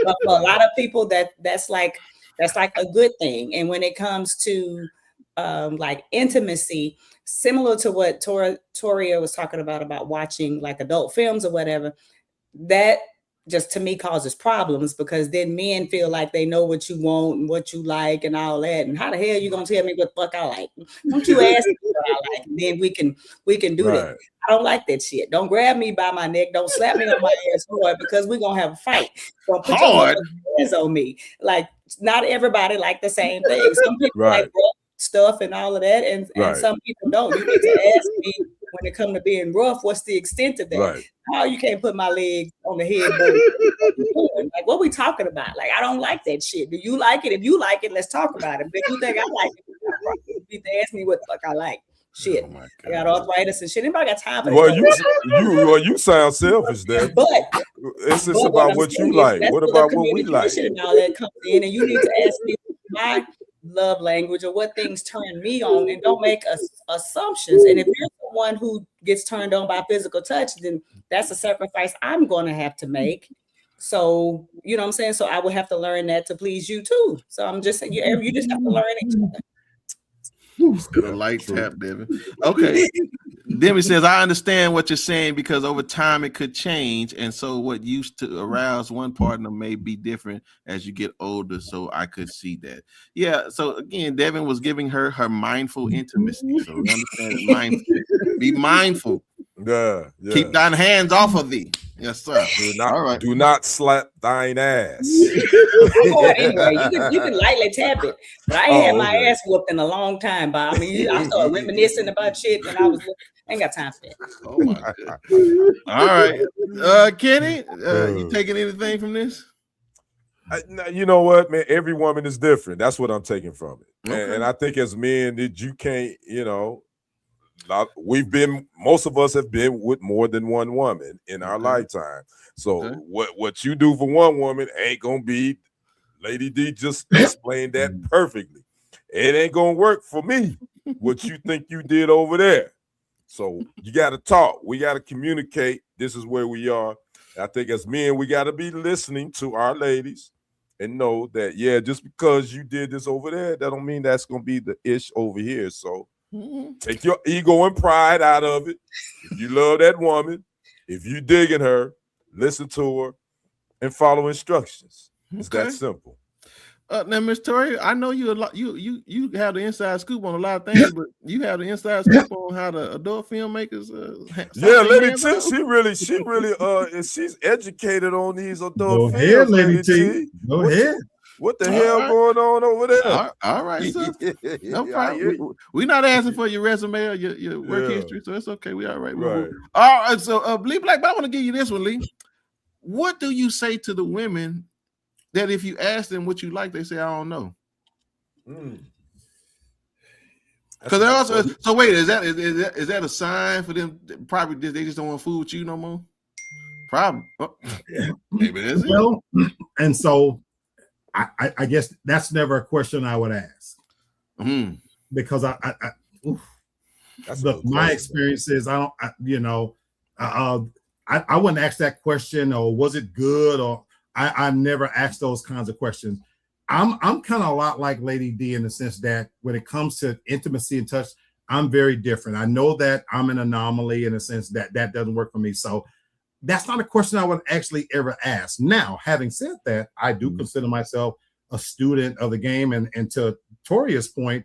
[SPEAKER 2] But for a lot of people, that's like a good thing. And when it comes to like intimacy, similar to what Toria was talking about watching like adult films or whatever, that just to me causes problems because then men feel like they know what you want and what you like and all that. And how the hell are you gonna tell me what the fuck I like? Don't you ask me what I like? And then we can do that. I don't like that shit. Don't grab me by my neck. Don't slap me on my ass hard because we're gonna have a fight. Don't put your hands on me. Like not everybody like the same thing. Some people like stuff and all of that, and some people don't. You need to ask me when it comes to being rough, what's the extent of that?
[SPEAKER 4] Right.
[SPEAKER 2] How you can't put my leg on the headboard? Like, what we talking about? Like, I don't like that shit. Do you like it? If you like it, let's talk about it. But if you think I like it, you need to ask me what the fuck I like. Shit,
[SPEAKER 1] Oh
[SPEAKER 2] I got arthritis and shit. Anybody got time for that?
[SPEAKER 4] Well, you sound selfish there.
[SPEAKER 2] But
[SPEAKER 4] it's just about what you like. What about what we like?
[SPEAKER 2] And all that comes in, and you need to ask me my love language or what things turn me on, and don't make assumptions. And if you're the one who gets turned on by physical touch, then that's a sacrifice I'm going to have to make. So, you know what I'm saying? So I would have to learn that to please you too. So I'm just saying, you just have to learn each other.
[SPEAKER 1] Still a light tap, Devyn. Okay. Devyn says, I understand what you're saying because over time it could change. And so what used to arouse one partner may be different as you get older. So I could see that. Yeah. So again, Devyn was giving her mindful intimacy. So understand mindful. Be mindful.
[SPEAKER 4] Yeah.
[SPEAKER 1] Keep thine hands off of thee. Yes, sir.
[SPEAKER 4] Do not slap thine ass.
[SPEAKER 2] Anyway, you can lightly tap it, but I ain't had my ass whooped in a long time. But I mean, I started reminiscing about shit, and I ain't got time for that.
[SPEAKER 1] Oh my god! All right, Kenny, you taking anything from this?
[SPEAKER 4] You know what, man? Every woman is different. That's what I'm taking from it,
[SPEAKER 1] okay.
[SPEAKER 4] And I think as men, that you can't, you know. Most of us have been with more than one woman in our lifetime. So what you do for one woman ain't gonna be, Lady D just explained that perfectly. It ain't gonna work for me, what you think you did over there. So you gotta talk, we gotta communicate. This is where we are. I think as men, we gotta be listening to our ladies and know that, yeah, just because you did this over there, that don't mean that's gonna be the ish over here. So take your ego and pride out of it. If you love that woman, if you digging her, listen to her and follow instructions. It's that simple.
[SPEAKER 1] Now, Miss Tori, I know you have the inside scoop on a lot of things, but you have the inside scoop on how the adult filmmakers.
[SPEAKER 4] Lady T, she really, she's educated on these adult films.
[SPEAKER 3] Ahead, Lady T. Go ahead.
[SPEAKER 4] What the hell going on over there?
[SPEAKER 1] All right, sir. No problem. We're not asking for your resume or your work history, so it's okay. We all right.
[SPEAKER 4] Right.
[SPEAKER 1] All right. So, Lee Black, but I want to give you this one, Lee. What do you say to the women that if you ask them what you like, they say, I don't know? Because they're also. So wait, is that a sign for them? Probably they just don't want to fool with you no more. Probably. Maybe that's it.
[SPEAKER 3] And so. I guess that's never a question I would ask because my experience is I wouldn't ask that question or was it good or I never asked those kinds of questions. I'm kind of a lot like Lady D in the sense that when it comes to intimacy and touch, I'm very different. I know that I'm an anomaly in a sense that doesn't work for me. So that's not a question I would actually ever ask. Now, having said that, I do consider myself a student of the game. And to Toria's point,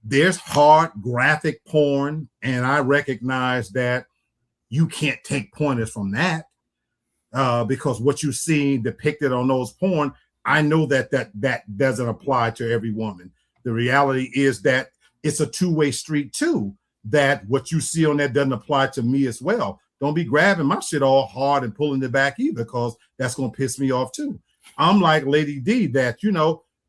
[SPEAKER 3] there's hard graphic porn. And I recognize that you can't take pointers from that because what you see depicted on those porn, I know that doesn't apply to every woman. The reality is that it's a two-way street too, that what you see on that doesn't apply to me as well. Don't be grabbing my shit all hard and pulling it back either, because that's going to piss me off too. I'm like Lady D that,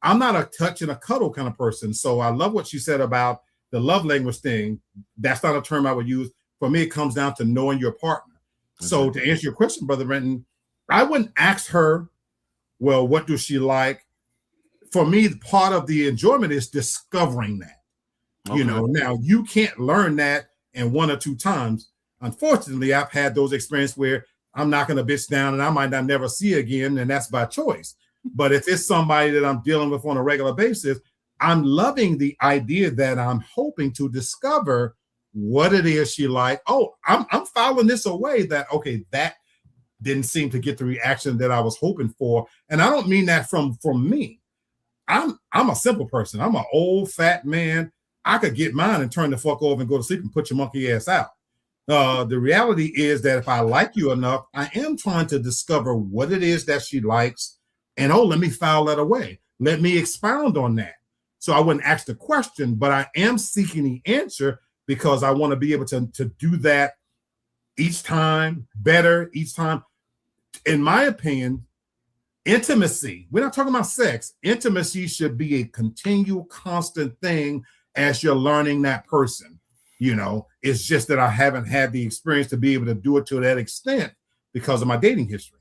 [SPEAKER 3] I'm not a touch and a cuddle kind of person. So I love what she said about the love language thing. That's not a term I would use. For me, it comes down to knowing your partner. So to answer your question, Brother Brenton, I wouldn't ask her, well, what does she like? For me, part of the enjoyment is discovering that. Now you can't learn that in one or two times. Unfortunately, I've had those experiences where I'm knocking a bitch down and I might not never see again, and that's by choice. But if it's somebody that I'm dealing with on a regular basis, I'm loving the idea that I'm hoping to discover what it is she like. Oh, I'm filing this away that, okay, that didn't seem to get the reaction that I was hoping for. And I don't mean that from me. I'm a simple person. I'm an old fat man. I could get mine and turn the fuck over and go to sleep and put your monkey ass out. The reality is that if I like you enough, I am trying to discover what it is that she likes. And let me file that away. Let me expound on that. So I wouldn't ask the question, but I am seeking the answer because I want to be able to do that each time, better each time. In my opinion, intimacy, we're not talking about sex. Intimacy should be a continual, constant thing as you're learning that person. It's just that I haven't had the experience to be able to do it to that extent because of my dating history.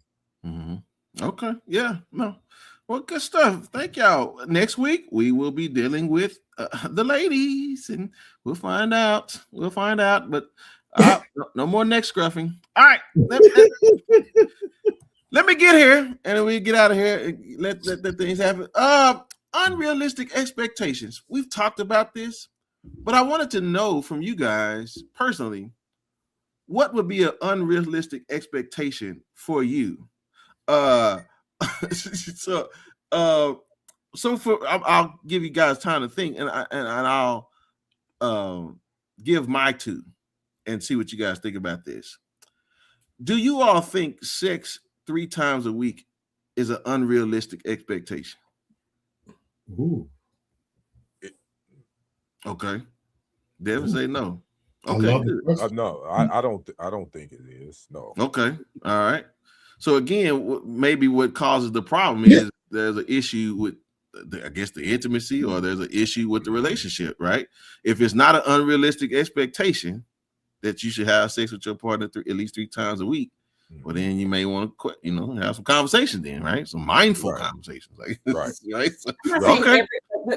[SPEAKER 1] Okay. Yeah. No. Well, good stuff. Thank y'all. Next week we will be dealing with the ladies, and we'll find out. But no more neck scruffing. All right. Let me get here, and then we get out of here. And let things happen. Unrealistic expectations. We've talked about this, but I wanted to know from you guys personally, what would be an unrealistic expectation for you? So I'll give you guys time to think, and I'll give my two and see what you guys think about this. Do you all think sex 3 times a week is an unrealistic expectation?
[SPEAKER 3] Ooh.
[SPEAKER 1] Okay. Devyn say no.
[SPEAKER 3] I
[SPEAKER 1] Okay.
[SPEAKER 3] love it.
[SPEAKER 4] No, I don't think it is. No.
[SPEAKER 1] Okay. All right. So again, maybe what causes the problem is there's an issue with, I guess, the intimacy, or there's an issue with the relationship, right? If it's not an unrealistic expectation that you should have sex with your partner at least 3 times a week, well, then you may want to quit, have some conversations then, right? Some mindful conversations. Like, right? So,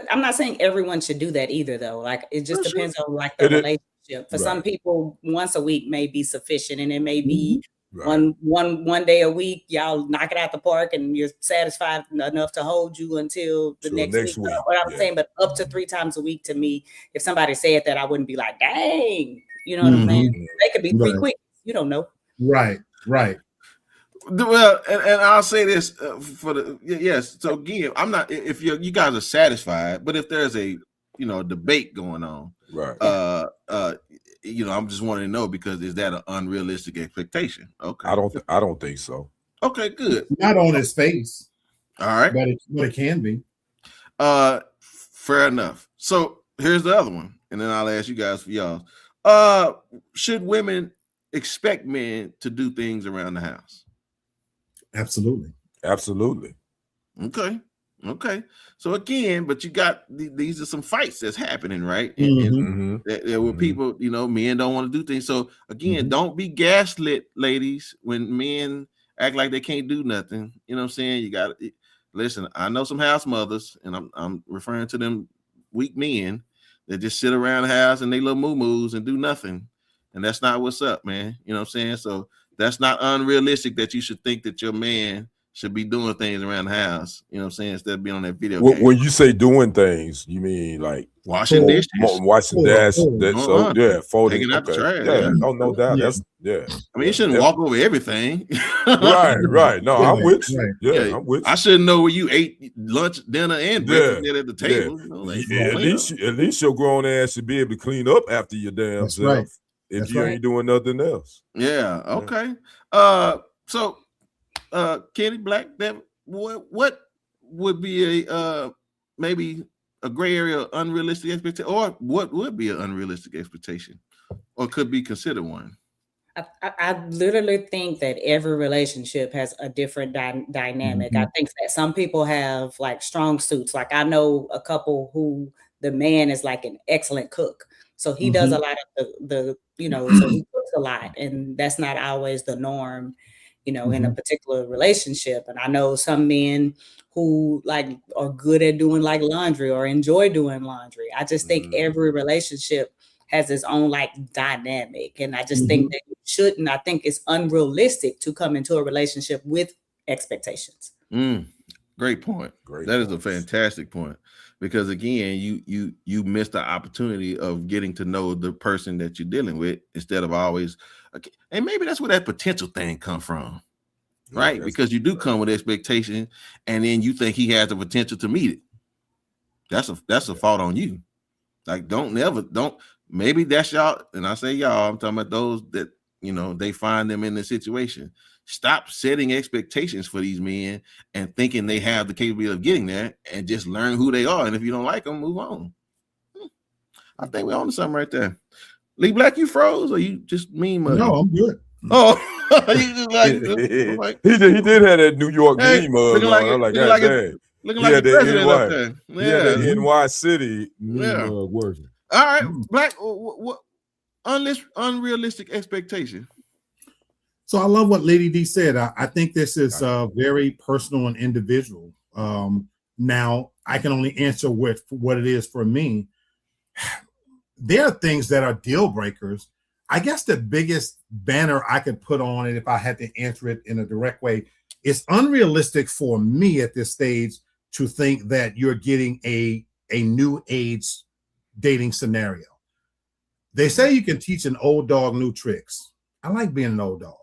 [SPEAKER 2] I'm not saying everyone should do that either, though. Like, it just depends on the relationship. For some people, once a week may be sufficient, and it may be one day a week, y'all knock it out the park, and you're satisfied enough to hold you until the next week. What I'm saying, but up to 3 times a week, to me, if somebody said that, I wouldn't be like, dang, you know what I'm saying? They could be 3 quick. You don't know.
[SPEAKER 3] Right.
[SPEAKER 1] Well, and I'll say this yes. So again, I'm not, if you guys are satisfied, but if there's a debate going on,
[SPEAKER 4] right?
[SPEAKER 1] I'm just wanting to know, because is that an unrealistic expectation? Okay,
[SPEAKER 4] I don't think so.
[SPEAKER 1] Okay, good.
[SPEAKER 3] Not on his face.
[SPEAKER 1] All right,
[SPEAKER 3] but it can be.
[SPEAKER 1] Fair enough. So here's the other one, and then I'll ask you guys for y'all. Should women expect men to do things around the house?
[SPEAKER 3] Absolutely.
[SPEAKER 1] Okay. So again, but you got these are some fights that's happening, right? And there were people, men don't want to do things. So again, don't be gaslit, ladies, when men act like they can't do nothing. You know what I'm saying? You got to listen. I know some house mothers, and I'm referring to them weak men that just sit around the house and they little moo-moos and do nothing. And that's not what's up, man. You know what I'm saying? So that's not unrealistic that you should think that your man should be doing things around the house. You know what I'm saying? Instead of being on that video game.
[SPEAKER 4] When you say doing things, you mean like
[SPEAKER 1] washing dishes,
[SPEAKER 4] washing dishes, folding,
[SPEAKER 1] taking out the trash.
[SPEAKER 4] Yeah. Oh, no doubt. That's
[SPEAKER 1] I mean, you shouldn't walk over everything.
[SPEAKER 4] Right. No, I'm with you. Yeah, I'm with you.
[SPEAKER 1] I shouldn't know where you ate lunch, dinner, and breakfast at the table.
[SPEAKER 4] At least your grown ass should be able to clean up after your damn self.
[SPEAKER 3] Right.
[SPEAKER 4] If you ain't doing nothing else.
[SPEAKER 1] Yeah. Okay. So, Kenny, Black, Devyn, what would be a maybe a gray area of unrealistic expectation, or what would be an unrealistic expectation, or could be considered one?
[SPEAKER 2] I literally think that every relationship has a different dynamic. I think that some people have like strong suits. Like, I know a couple who the man is like an excellent cook. So he does a lot of the so he cooks a lot, and that's not always the norm, in a particular relationship. And I know some men who like are good at doing like laundry or enjoy doing laundry. I just think every relationship has its own like dynamic. And I just think that you shouldn't, I think it's unrealistic to come into a relationship with expectations.
[SPEAKER 1] Great point. That is a fantastic point. Because again, you missed the opportunity of getting to know the person that you're dealing with, instead of always, and maybe that's where that potential thing come from, right? Because you do come with expectation, and then you think he has the potential to meet it. That's a fault on you. Like, don't maybe that's y'all, and I say y'all, I'm talking about those that they find them in the situation. Stop setting expectations for these men and thinking they have the capability of getting there, and just learn who they are. And if you don't like them, move on. I think we're on to something right there. Lee Black, you froze, or you just mean mug?
[SPEAKER 3] No, I'm good.
[SPEAKER 1] Oh, you just like
[SPEAKER 4] he did have that New York meme mug.
[SPEAKER 1] Looking like the president up there.
[SPEAKER 4] Yeah, the NY City
[SPEAKER 1] mug
[SPEAKER 4] version.
[SPEAKER 1] All right, Black. unrealistic expectation.
[SPEAKER 3] So I love what Lady D said. I think this is very personal and individual. Now I can only answer what it is for me. There are things that are deal breakers. I guess the biggest banner I could put on it, if I had to answer it in a direct way, it's unrealistic for me at this stage to think that you're getting a new age dating scenario. They say you can teach an old dog new tricks. I like being an old dog.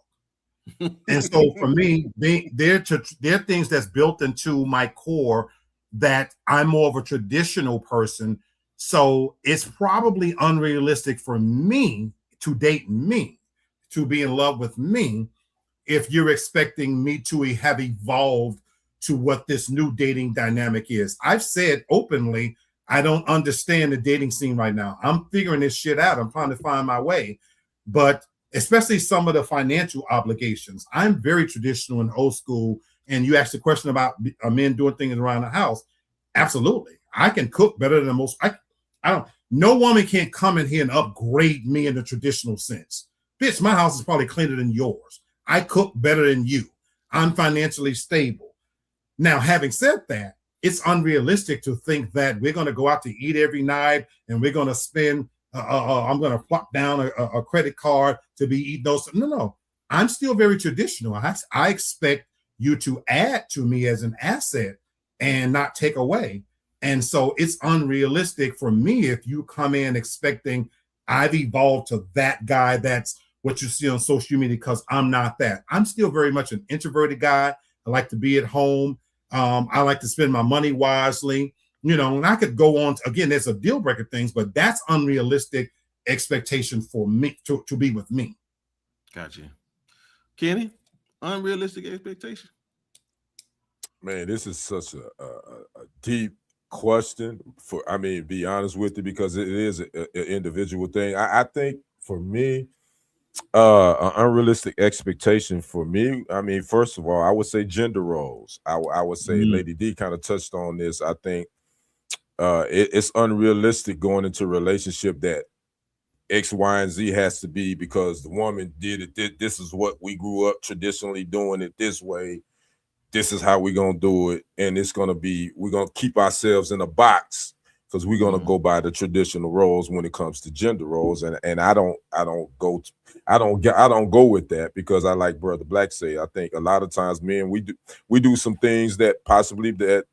[SPEAKER 3] And so for me, there are things that's built into my core that I'm more of a traditional person. So it's probably unrealistic for me to date me, to be in love with me, if you're expecting me to have evolved to what this new dating dynamic is. I've said openly, I don't understand the dating scene right now. I'm figuring this shit out. I'm trying to find my way. But especially some of the financial obligations. I'm very traditional and old school. And you asked the question about men doing things around the house. Absolutely. I can cook better than most. No woman can come in here and upgrade me in the traditional sense. Bitch, my house is probably cleaner than yours. I cook better than you. I'm financially stable. Now, having said that, it's unrealistic to think that we're going to go out to eat every night and we're going to spend, I'm going to plop down a credit card to be eating those. No. I'm still very traditional. I expect you to add to me as an asset and not take away. And so it's unrealistic for me if you come in expecting I've evolved to that guy that's what you see on social media, because I'm not that. I'm still very much an introverted guy. I like to be at home. I like to spend my money wisely, and I could go on. Again, there's a deal breaker things, but that's unrealistic expectation for me to be with me.
[SPEAKER 1] Gotcha. Kenny, unrealistic expectation.
[SPEAKER 4] Man, this is such a deep question be honest with you, because it is an individual thing. I think for me, an unrealistic expectation for me, first of all, I would say gender roles. I would say Lady D kind of touched on this. I think it's unrealistic going into a relationship that X, Y, and Z has to be because the woman did it. This is what we grew up traditionally doing it this way. This is how we're going to do it. And it's going to be, we're going to keep ourselves in a box because we're going to go by the traditional roles when it comes to gender roles. And I don't go with that, because I, like Brother Black say, I think a lot of times men, we do some things that possibly that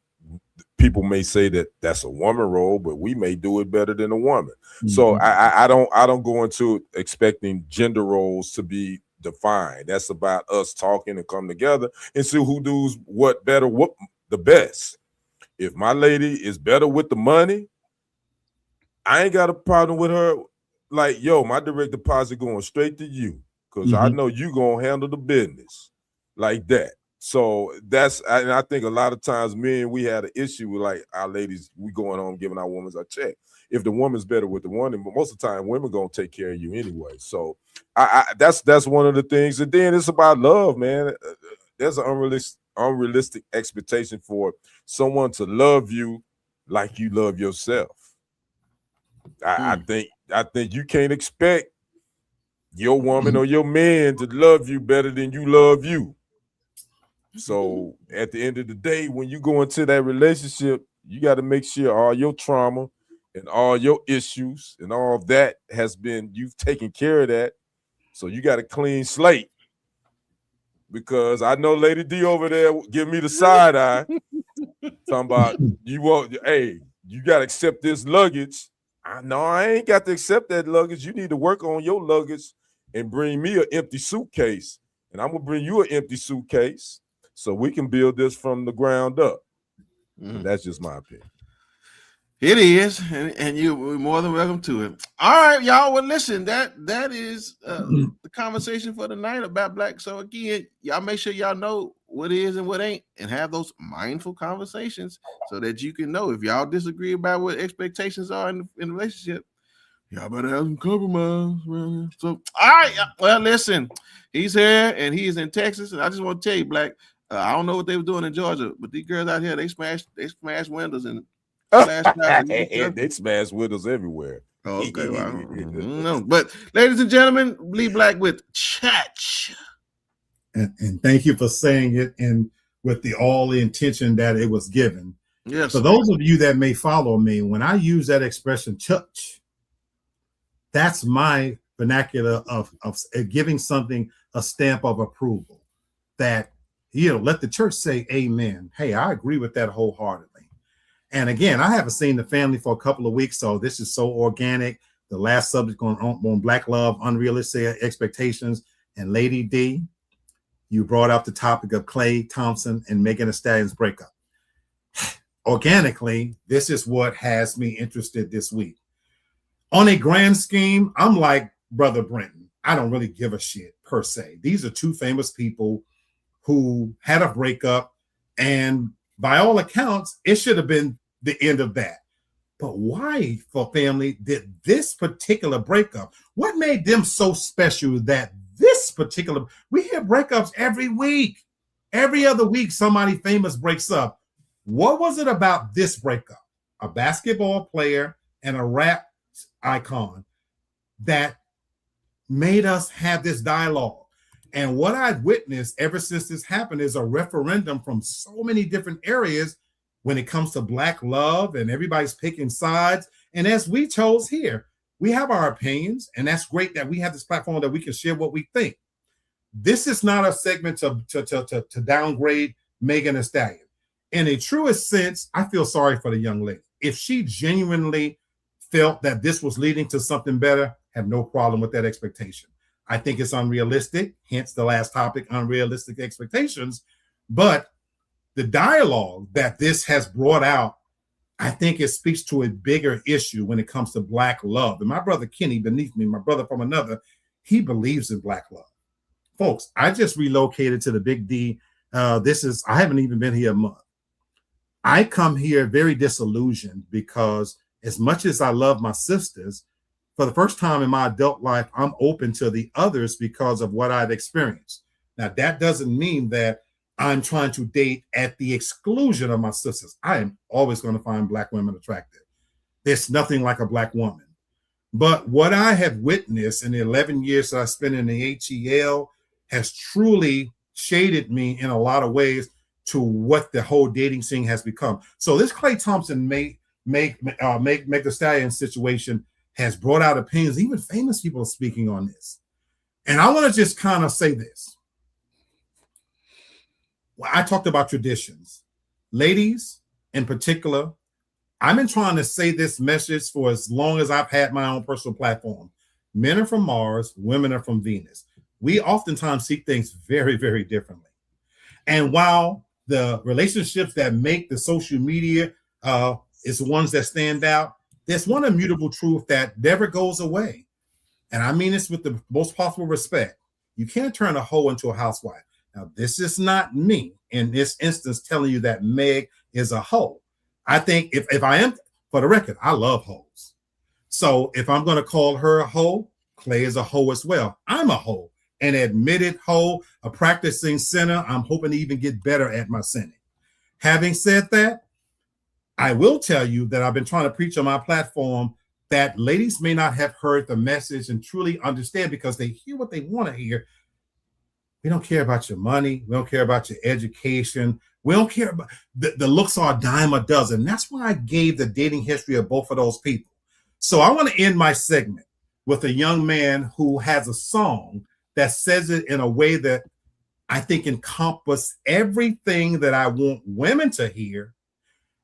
[SPEAKER 4] people may say that that's a woman role, but we may do it better than a woman. So I don't go into expecting gender roles to be defined. That's about us talking and come together and see who does what better, what the best. If my lady is better with the money, I ain't got a problem with her. Like, yo, my direct deposit going straight to you because I know you gonna handle the business like that. So and I think a lot of times men, we had an issue with, like, our ladies, we going home giving our women a check. If the woman's better with the woman, but most of the time women gonna take care of you anyway. So that's one of the things. And then it's about love, man. There's an unrealistic expectation for someone to love you like you love yourself. I think you can't expect your woman or your man to love you better than you love you. So at the end of the day, when you go into that relationship, you got to make sure all your trauma and all your issues and all of that you've taken care of that. So you got a clean slate. Because I know Lady D over there give me the side eye. Talking about you got to accept this luggage. I ain't got to accept that luggage. You need to work on your luggage and bring me an empty suitcase. And I'm going to bring you an empty suitcase so we can build this from the ground up. That's just my opinion.
[SPEAKER 1] It is, and you're more than welcome to it. All right, y'all. Well, listen, that is the conversation for tonight about Black. So again, y'all make sure y'all know what is and what ain't, and have those mindful conversations so that you can know if y'all disagree about what expectations are in a relationship. Y'all better have some compromise, man. So, all right. Well, listen, he's here and he's in Texas, and I just want to tell you, Black. I don't know what they were doing in Georgia, but these girls out here, they smash windows and
[SPEAKER 4] they smash windows everywhere.
[SPEAKER 1] Okay, well, no. But ladies and gentlemen, Lee Black with Church.
[SPEAKER 3] And thank you for saying it and with all the intention that it was given.
[SPEAKER 1] Yes.
[SPEAKER 3] For those of you that may follow me, when I use that expression church, that's my vernacular of giving something a stamp of approval. That, let the church say amen. Hey, I agree with that wholeheartedly. And again, I haven't seen the family for a couple of weeks, so this is so organic. The last subject on Black love, unrealistic expectations, and Lady D, you brought up the topic of Klay Thompson and Megan Thee Stallion's breakup. Organically, this is what has me interested this week. On a grand scheme, I'm like Brother Brenton. I don't really give a shit per se. These are two famous people who had a breakup, and by all accounts, it should have been the end of that. But why, for family, did this particular breakup, what made them so special that this particular, we hear breakups every week. Every other week, somebody famous breaks up. What was it about this breakup? A basketball player and a rap icon that made us have this dialogue. And what I've witnessed ever since this happened is a referendum from so many different areas when it comes to Black love, and everybody's picking sides. And as we chose here, we have our opinions, and that's great that we have this platform that we can share what we think. This is not a segment to downgrade Megan Thee Stallion. In a truest sense, I feel sorry for the young lady. If she genuinely felt that this was leading to something better, have no problem with that expectation. I think it's unrealistic, hence the last topic, unrealistic expectations. But the dialogue that this has brought out, I think it speaks to a bigger issue when it comes to Black love. And my brother Kenny, beneath me, my brother from another, he believes in Black love. Folks, I just relocated to the Big D. I haven't even been here a month. I come here very disillusioned because as much as I love my sisters, for the first time in my adult life, I'm open to the others because of what I've experienced. Now, that doesn't mean that I'm trying to date at the exclusion of my sisters. I am always going to find Black women attractive. There's nothing like a Black woman. But what I have witnessed in the 11 years that I spent in the HEL has truly shaded me in a lot of ways to what the whole dating scene has become. So this Klay Thompson Meg Thee Stallion situation has brought out opinions. Even famous people are speaking on this. And I want to just kind of say this. Well, I talked about traditions. Ladies, in particular, I've been trying to say this message for as long as I've had my own personal platform. Men are from Mars, women are from Venus. We oftentimes see things very, very differently. And while the relationships that make the social media is the ones that stand out, there's one immutable truth that never goes away. And I mean this with the most possible respect. You can't turn a hoe into a housewife. Now, this is not me in this instance telling you that Meg is a hoe. I think if I am, for the record, I love hoes. So if I'm going to call her a hoe, Klay is a hoe as well. I'm a hoe, an admitted hoe, a practicing sinner. I'm hoping to even get better at my sinning. Having said that, I will tell you that I've been trying to preach on my platform that ladies may not have heard the message and truly understand because they hear what they want to hear. We don't care about your money. We don't care about your education. We don't care about the looks are a dime a dozen. That's why I gave the dating history of both of those people. So I want to end my segment with a young man who has a song that says it in a way that I think encompasses everything that I want women to hear.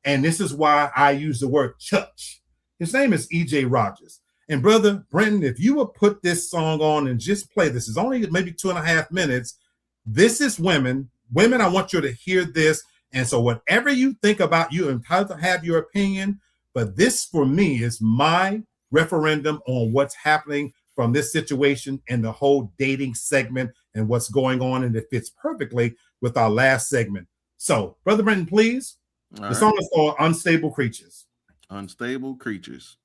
[SPEAKER 3] And this is why I use the word church. His name is E.J. Rogers. And brother Brenton, if you would put this song on and just play this, it's only maybe 2.5 minutes. This is women. Women, I want you to hear this. And so whatever you think about, you're entitled to have your opinion. But this, for me, is my referendum on what's happening from this situation and the whole dating segment and what's going on. And it fits perfectly with our last segment. So, brother Brenton, please. The song is called Unstable Creatures.
[SPEAKER 1] Unstable Creatures.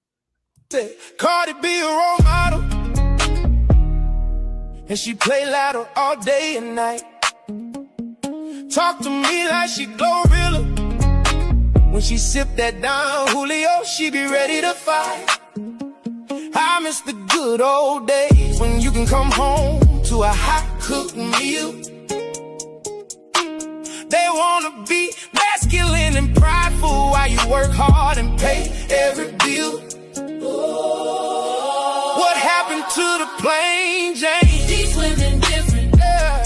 [SPEAKER 5] Cardi be a role model, and she play louder all day and night. Talk to me like she Glorilla. When she sip that down Julio, she be ready to fight. I miss the good old days when you can come home to a hot cooked meal. They wanna be masculine and prideful while you work hard and pay every bill. What happened to the plain Jane?
[SPEAKER 8] These women different.
[SPEAKER 5] Yeah.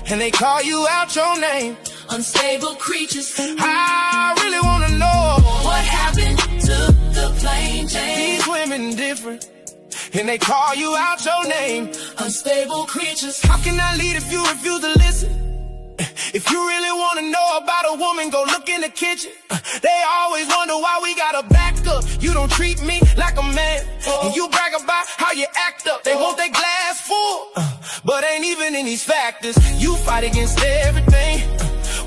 [SPEAKER 5] And they call you out your name.
[SPEAKER 8] Unstable creatures.
[SPEAKER 5] I really wanna know
[SPEAKER 8] What happened to the plain Jane?
[SPEAKER 5] these women different. And they call you out your name.
[SPEAKER 8] Unstable creatures.
[SPEAKER 5] How can I lead if you refuse to listen? If you really want to know about a woman, go look in the kitchen. They always wonder why we gotta back up. You don't treat me like a man, and you brag about how you act up. They want their glass full, but ain't even in these factors. You fight against everything.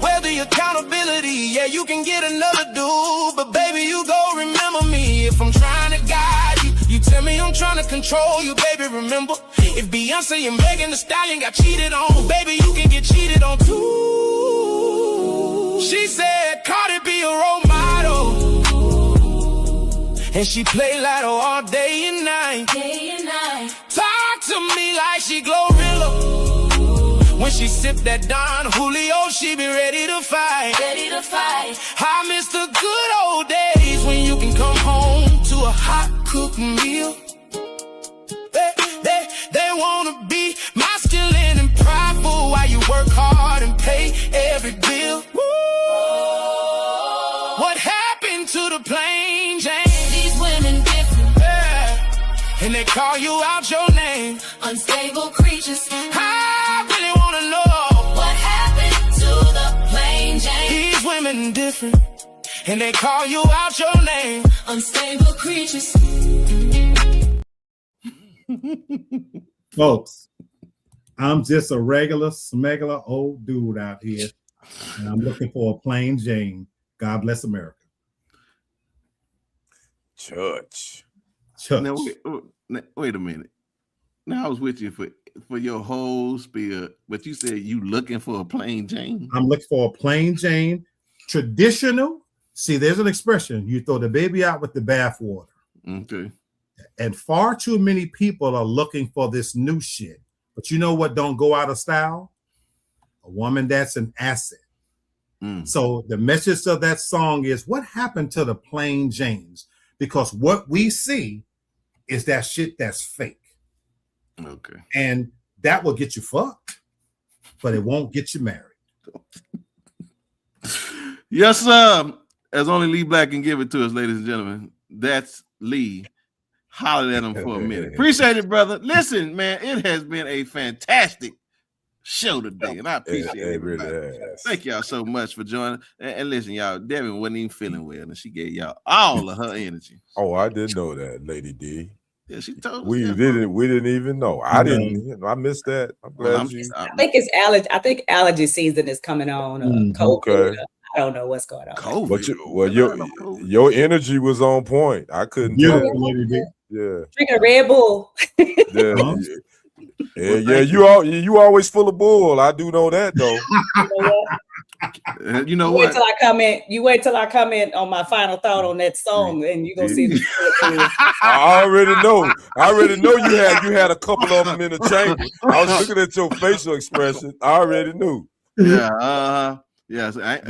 [SPEAKER 5] Where the accountability? Yeah, you can get another dude, but baby, you go remember me if I'm trying to guide you. You tell me I'm trying to control you, baby, remember? If Beyonce and Megan Thee Stallion got cheated on, baby, you can get cheated on too. She said Cardi be a role model, and she play Lotto all day and night.
[SPEAKER 8] Day and night.
[SPEAKER 5] Talk to me like she Glorilla. When she sip that Don Julio, she be ready to fight.
[SPEAKER 8] Ready to fight.
[SPEAKER 5] I miss the good old days when you can come home to a hot cooked meal. They wanna be masculine and prideful while you work hard and pay every bill. What happened to the plain Jane?
[SPEAKER 8] These women different.
[SPEAKER 5] Yeah. And they call you out your name.
[SPEAKER 8] Unstable creatures.
[SPEAKER 5] I really wanna know
[SPEAKER 8] What happened to the plain Jane?
[SPEAKER 5] these women different. And they call you out your name.
[SPEAKER 8] Unstable creatures.
[SPEAKER 3] Folks, I'm just a regular, smuggler old dude out here, and I'm looking for a plain Jane. God bless America.
[SPEAKER 4] Church.
[SPEAKER 1] Now, wait a minute. Now I was with you for your whole spiel, but you said you looking for a plain Jane.
[SPEAKER 3] I'm looking for a plain Jane, traditional. See, there's an expression: you throw the baby out with the bathwater.
[SPEAKER 1] Okay.
[SPEAKER 3] And far too many people are looking for this new shit. But you know what don't go out of style? A woman that's an asset. So the message of that song is, what happened to the plain Janes? Because what we see is that shit that's fake.
[SPEAKER 1] Okay.
[SPEAKER 3] And that will get you fucked, but it won't get you married.
[SPEAKER 1] Yes, sir. As only Lee Black can give it to us, ladies and gentlemen. That's Lee. Hollered at him for a minute. Appreciate it, brother. Listen, man, it has been a fantastic show today, and I appreciate it.
[SPEAKER 4] Really.
[SPEAKER 1] Thank y'all so much for joining. And listen, y'all, Devyn wasn't even feeling well, and she gave y'all all of her energy.
[SPEAKER 4] Oh, I didn't know that, Lady D.
[SPEAKER 1] Yeah, she told us.
[SPEAKER 4] We didn't even know. I didn't. I missed that. I'm glad you.
[SPEAKER 2] I think it's allergy. I think allergy season is coming on. COVID.
[SPEAKER 4] Okay.
[SPEAKER 2] I don't know what's going on.
[SPEAKER 1] COVID.
[SPEAKER 4] But your energy was on point. I couldn't.
[SPEAKER 3] Yeah,
[SPEAKER 2] Drinking a Red Bull.
[SPEAKER 4] Yeah. Yeah, you always full of bull. I do know that though.
[SPEAKER 1] You know what?
[SPEAKER 2] You wait till I comment on my final thought on that song, and you're gonna see.
[SPEAKER 4] I already know. You had a couple of them in the chamber. I was looking at your facial expression. I already knew.
[SPEAKER 1] Yeah. Yeah, so ain't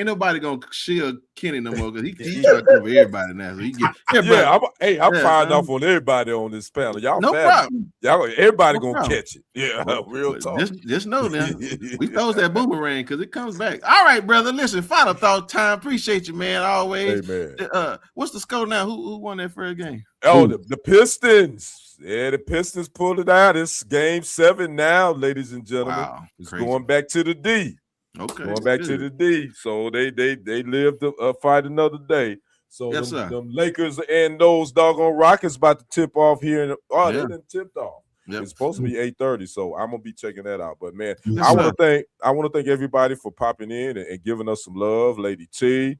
[SPEAKER 1] nobody gonna shield Kenny no more because he trying to cover everybody now. So he get
[SPEAKER 4] I'm firing off on everybody on this panel. Y'all
[SPEAKER 1] no problem.
[SPEAKER 4] Y'all everybody
[SPEAKER 1] No
[SPEAKER 4] gonna
[SPEAKER 1] problem.
[SPEAKER 4] catch it. Yeah, real talk.
[SPEAKER 1] Just know now. We throws that boomerang because it comes back. All right, brother. Listen, final thought time. Appreciate you, man. Always.
[SPEAKER 4] Hey, man.
[SPEAKER 1] What's the score now? Who won that first game?
[SPEAKER 4] Oh, the Pistons. Yeah, the Pistons pulled it out. It's game 7 now, ladies and gentlemen.
[SPEAKER 1] Wow,
[SPEAKER 4] it's
[SPEAKER 1] crazy.
[SPEAKER 4] going back to the D.
[SPEAKER 1] Okay,
[SPEAKER 4] Going back to the D. So they lived to fight another day. So
[SPEAKER 1] yes,
[SPEAKER 4] them Lakers and those doggone Rockets about to tip off here. They didn't tipped off. Yep. It's supposed to be 8:30, so I'm gonna be checking that out. But man,
[SPEAKER 1] yes,
[SPEAKER 4] I want to thank everybody for popping in and giving us some love. Lady T,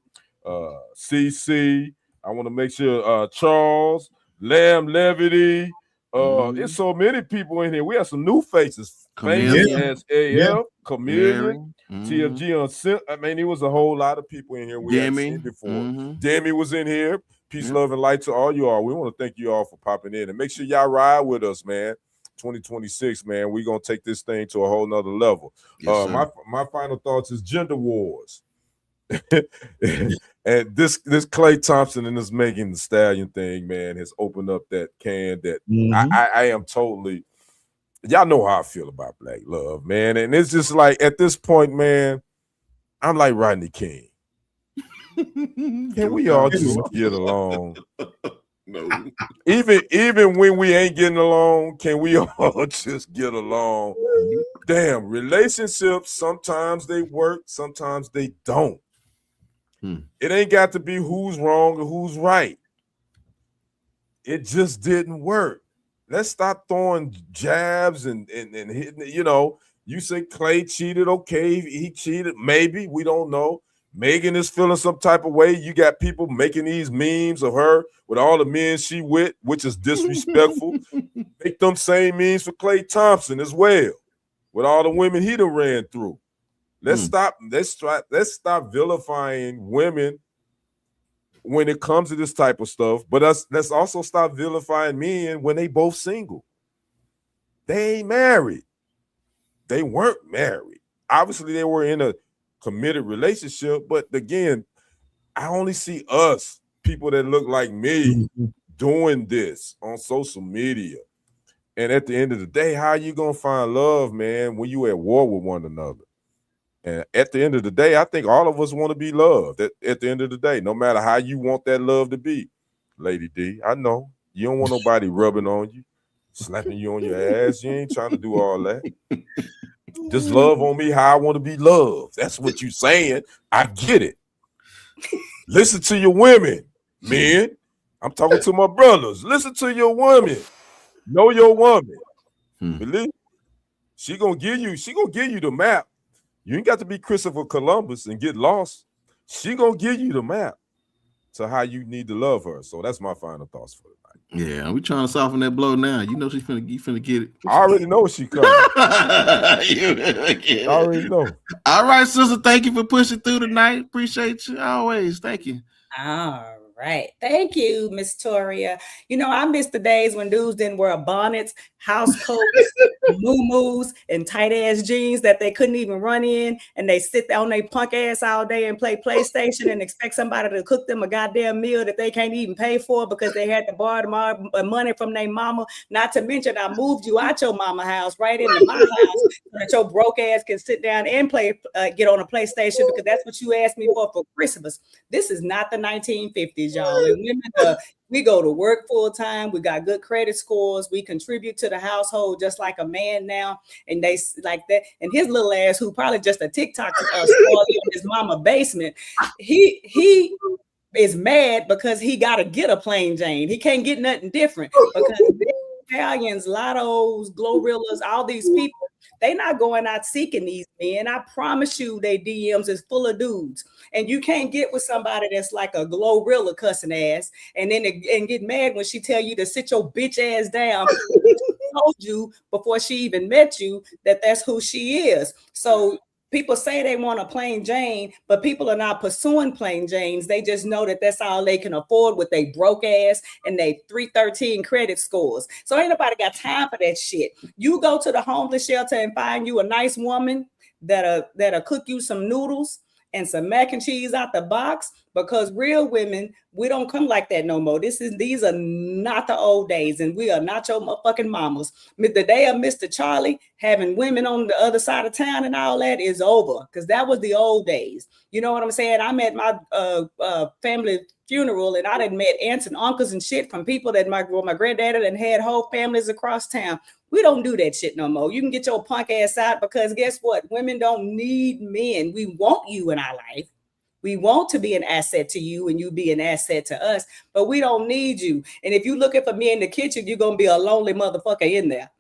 [SPEAKER 4] CC. I want to make sure Charles, Lamb Levity. There's so many people in here. We have some new faces. Famous AF, Chameleon, TFG on. I mean, it was a whole lot of people in here we hadn't seen before. Demi was in here. Peace, love, and light to all you all. We want to thank you all for popping in, and make sure y'all ride with us, man. 2026, man. We're gonna take this thing to a whole nother level.
[SPEAKER 1] Yes,
[SPEAKER 4] my final thoughts is gender wars. And this Clay Thompson and this Megan Thee Stallion thing, man, has opened up that can that I am totally. Y'all know how I feel about black love, man, and it's just like at this point, man, I'm like Rodney King. Can we all just get along?
[SPEAKER 1] No.
[SPEAKER 4] Even when we ain't getting along, can we all just get along? Damn, relationships, sometimes they work, sometimes they don't. It ain't got to be who's wrong or who's right. It just didn't work. Let's stop throwing jabs and hitting it. You know, you say Clay cheated. Okay, he cheated. Maybe, we don't know. Megan is feeling some type of way. You got people making these memes of her with all the men she with, which is disrespectful. Make them same memes for Clay Thompson as well, with all the women he done ran through. Let's stop vilifying women when it comes to this type of stuff. But let's also stop vilifying men when they both single. They ain't married. They weren't married. Obviously, they were in a committed relationship. But again, I only see us, people that look like me, doing this on social media. And at the end of the day, how are you gonna find love, man, when you at war with one another? And at the end of the day, I think all of us want to be loved at the end of the day, no matter how you want that love to be. Lady D, I know you don't want nobody rubbing on you, slapping you on your ass. You ain't trying to do all that. Just love on me how I want to be loved. That's what you saying. I get it. Listen to your women, men. I'm talking to my brothers. Listen to your women. Know your woman. Believe she gonna give you the map. You ain't got to be Christopher Columbus and get lost. She gonna give you the map to how you need to love her. So that's my final thoughts for tonight.
[SPEAKER 1] Yeah, we trying to soften that blow now. You know you finna get it.
[SPEAKER 4] I already know she coming. I already know.
[SPEAKER 1] All right, sister. Thank you for pushing through tonight. Appreciate you always. Thank you.
[SPEAKER 2] All right. Thank you, Miss Toria. You know, I miss the days when dudes didn't wear bonnets, house coats, muumuus, and tight ass jeans that they couldn't even run in, and they sit there on their punk ass all day and play PlayStation and expect somebody to cook them a goddamn meal that they can't even pay for because they had to borrow the money from their mama. Not to mention, I moved you out your mama house right into my house so that your broke ass can sit down and play, get on a PlayStation because that's what you asked me for Christmas. This is not the 1950s, y'all. And women, we go to work full time. We got good credit scores. We contribute to the household just like a man now. And they like that. And his little ass, who probably just a TikTok in his mama basement, he is mad because he got to get a plain Jane. He can't get nothing different because Italians, Lottos, Glorrillas, all these people, they not going out seeking these men. I promise you, they DMs is full of dudes. And you can't get with somebody that's like a Glorilla cussing ass and then and get mad when she tell you to sit your bitch ass down. She told you before she even met you that that's who she is. So people say they want a plain Jane, but people are not pursuing plain Janes. They just know that that's all they can afford with they broke ass and they 313 credit scores. So ain't nobody got time for that shit. You go to the homeless shelter and find you a nice woman that'll cook you some noodles and some mac and cheese out the box, because real women, we don't come like that no more. These are not the old days, and we are not your motherfucking mamas. The day of Mr. Charlie having women on the other side of town and all that is over, because that was the old days. You know what I'm saying? I'm at my family funeral, and I done met aunts and uncles and shit from people that my granddaddy and had whole families across town. We don't do that shit no more. You can get your punk ass out, because guess what? Women don't need men. We want you in our life. We want to be an asset to you and you be an asset to us, but we don't need you. And if you're looking for me in the kitchen, you're going to be a lonely motherfucker in there.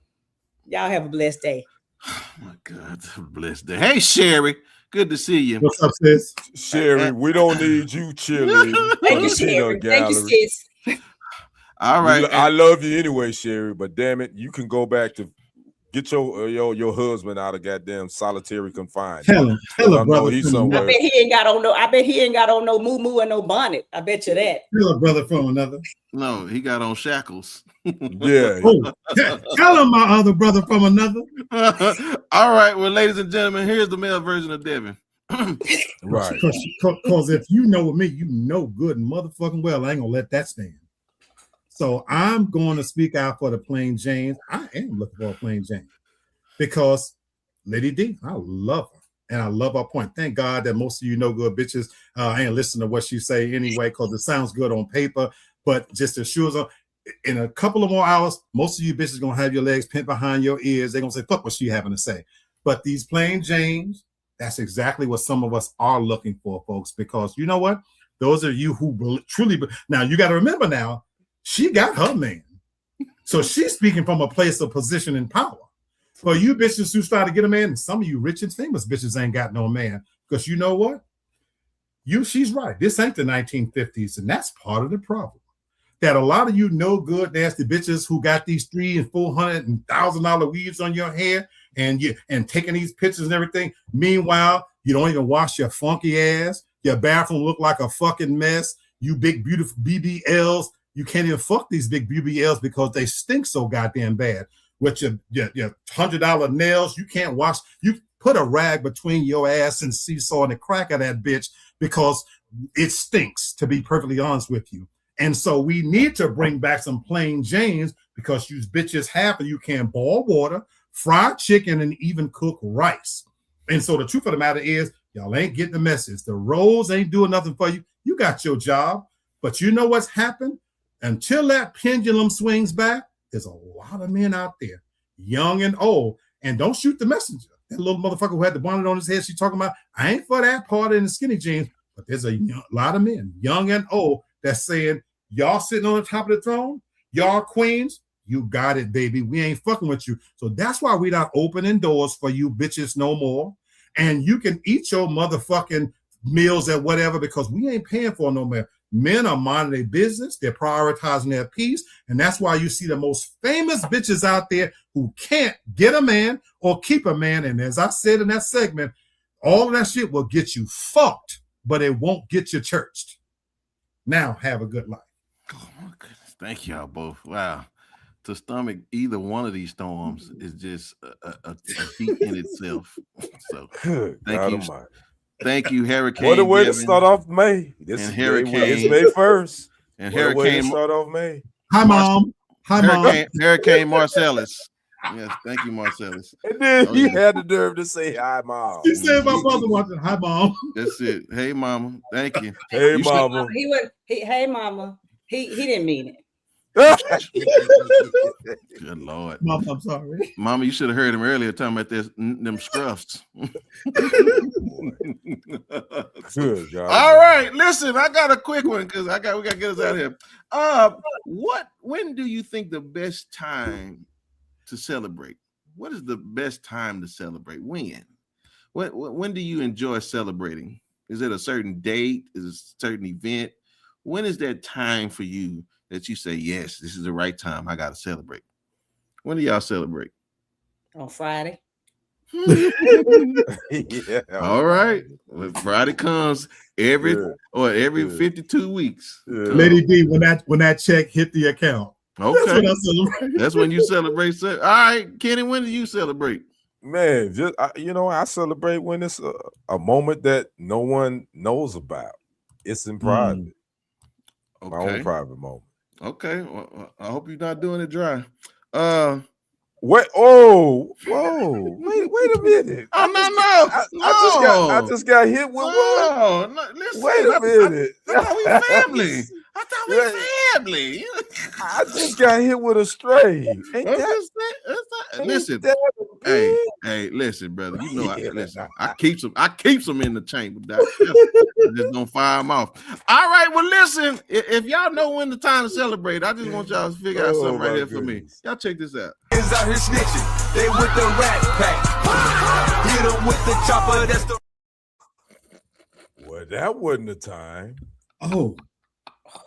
[SPEAKER 2] Y'all have a blessed day.
[SPEAKER 1] Oh my God, have a blessed day. Hey, Sherry. Good to see you.
[SPEAKER 3] What's up, sis?
[SPEAKER 4] Sherry, we don't need you cheerleading.
[SPEAKER 2] Thank you, Sherry. Thank you, sis.
[SPEAKER 1] All right.
[SPEAKER 4] I love you anyway, Sherry, but damn it, you can go back to Get your husband out of goddamn solitary confinement.
[SPEAKER 3] Tell him, brother.
[SPEAKER 4] He's somewhere.
[SPEAKER 2] I bet he ain't got on no moo and no bonnet. I bet you that.
[SPEAKER 3] Tell a brother from another.
[SPEAKER 1] No, he got on shackles.
[SPEAKER 4] Yeah.
[SPEAKER 3] Oh, tell him my other brother from another.
[SPEAKER 1] All right, well, ladies and gentlemen, here's the male version of Devyn.
[SPEAKER 4] Right.
[SPEAKER 3] Because if you know me, you know good and motherfucking well I ain't gonna let that stand. So I'm going to speak out for the plain Janes. I am looking for a plain Jane because Lady D, I love her and I love her point. Thank God that most of you know good bitches. I ain't listening to what she say anyway because it sounds good on paper, but just as sure as in a couple of more hours, most of you bitches gonna have your legs pinned behind your ears. They're gonna say, fuck what she having to say. But these plain Janes, that's exactly what some of us are looking for, folks, because you know what? Those are you who truly, now you got to remember now, she got her man. So she's speaking from a place of position and power. For you bitches who start to get a man, and some of you rich and famous bitches ain't got no man. Because you know what? She's right. This ain't the 1950s, and that's part of the problem. That a lot of you no good, nasty bitches who got these $300 and $400 and $1,000 weaves on your hair and taking these pictures and everything. Meanwhile, you don't even wash your funky ass. Your bathroom look like a fucking mess. You big, beautiful BBLs. You can't even fuck these big BBLs because they stink so goddamn bad. With your $100 nails, you can't wash. You put a rag between your ass and seesaw and the crack of that bitch because it stinks, to be perfectly honest with you. And so we need to bring back some plain Janes because you bitches half of you can boil water, fry chicken, and even cook rice. And so the truth of the matter is, y'all ain't getting the message. The roles ain't doing nothing for you. You got your job, but you know what's happened? Until that pendulum swings back, there's a lot of men out there, young and old. And don't shoot the messenger. That little motherfucker who had the bonnet on his head, she's talking about, I ain't for that part in the skinny jeans, but there's a lot of men, young and old, that's saying, y'all sitting on the top of the throne, y'all queens, you got it, baby. We ain't fucking with you. So that's why we're not opening doors for you bitches no more. And you can eat your motherfucking meals at whatever because we ain't paying for no more. Men are minding their business. They're prioritizing their peace. And that's why you see the most famous bitches out there who can't get a man or keep a man. And as I said in that segment, all of that shit will get you fucked, but it won't get you churched. Now have a good life.
[SPEAKER 1] Oh my goodness. Thank y'all both. Wow. To stomach either one of these storms is just a feat in itself. So thank you, Hurricane.
[SPEAKER 4] What a way
[SPEAKER 1] Devyn,
[SPEAKER 4] to start off May. This
[SPEAKER 1] and
[SPEAKER 4] is
[SPEAKER 1] Hurricane.
[SPEAKER 4] It's May 1st.
[SPEAKER 1] And
[SPEAKER 4] what a way to
[SPEAKER 1] Hurricane
[SPEAKER 4] start off May.
[SPEAKER 3] Hi, Mom. Hi, Mom.
[SPEAKER 1] Hurricane Marcellus. Yes, thank you, Marcellus.
[SPEAKER 4] And then he had the nerve to say hi, Mom.
[SPEAKER 3] He said my mother watching. Hi, Mom.
[SPEAKER 1] That's it. Hey, Mama. Thank you.
[SPEAKER 4] Hey, Mama.
[SPEAKER 2] Hey, Mama. He didn't mean it.
[SPEAKER 1] Good Lord.
[SPEAKER 3] Mom, I'm sorry.
[SPEAKER 1] Mama, you should have heard him earlier talking about them scruffs.
[SPEAKER 4] Good God.
[SPEAKER 1] All right, listen, I got a quick one because we gotta get us out of here. When do you think the best time to celebrate? What is the best time to celebrate? When do you enjoy celebrating? Is it a certain date? Is it a certain event? When is that time for you that you say, yes, this is the right time, I gotta celebrate? When do y'all celebrate?
[SPEAKER 2] On Friday.
[SPEAKER 4] Yeah.
[SPEAKER 1] All right. When Friday comes every 52 weeks.
[SPEAKER 4] Yeah.
[SPEAKER 3] Lady D, when that check hit the account.
[SPEAKER 1] Okay.
[SPEAKER 3] That's when I celebrate.
[SPEAKER 1] That's when you celebrate. All right, Kenny, when do you celebrate?
[SPEAKER 4] Man, I celebrate when it's a moment that no one knows about. It's in private.
[SPEAKER 1] Okay.
[SPEAKER 4] My own private moment.
[SPEAKER 1] Okay. Well, I hope you're not doing it dry.
[SPEAKER 4] Wait! Oh, whoa! Wait a minute! I just got hit with one.
[SPEAKER 1] No, listen.
[SPEAKER 4] Wait a minute!
[SPEAKER 1] I thought we family. Family.
[SPEAKER 3] I just got hit with a stray.
[SPEAKER 1] Listen, hey, listen, brother. You know, listen. I keep some in the chamber. Just don't fire them off. All right. Well, listen. If y'all know when the time to celebrate, I just want y'all to figure out something right here for me. Y'all check this out.
[SPEAKER 5] Is out here snitching. They with the rat pack. Hit them with the chopper. That's the.
[SPEAKER 4] Well, that wasn't the time.
[SPEAKER 3] Oh,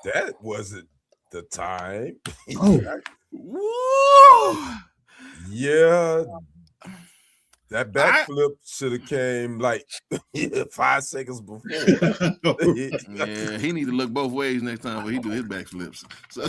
[SPEAKER 4] that wasn't the time.
[SPEAKER 3] Oh.
[SPEAKER 1] Woo!
[SPEAKER 4] Yeah, that backflip should have came like 5 seconds before.
[SPEAKER 1] Yeah, he need to look both ways next time when he do his backflips. So,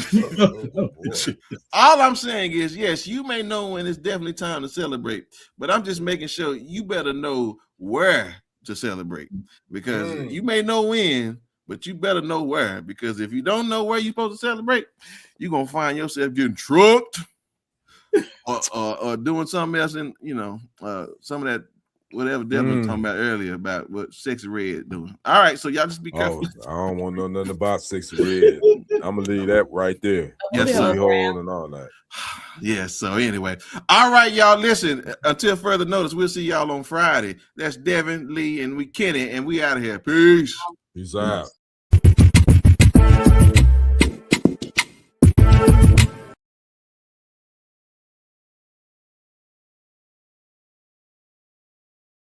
[SPEAKER 1] all I'm saying is, yes, you may know when it's definitely time to celebrate, but I'm just making sure you better know where to celebrate, because you may know when, but you better know where, because if you don't know where you're supposed to celebrate, you're gonna find yourself getting trucked or doing something else, and some of that whatever Devyn was talking about earlier about what Sexy Red doing. All right, so y'all just be careful.
[SPEAKER 4] I don't want to know nothing about Sexy Red. I'm gonna leave that right there.
[SPEAKER 1] Yes, sir.
[SPEAKER 4] And all that.
[SPEAKER 1] Yes. So anyway, all right, y'all. Listen. Until further notice, we'll see y'all on Friday. That's Devyn, Lee, and we Kenny, and we out of here. Peace.
[SPEAKER 4] Peace out.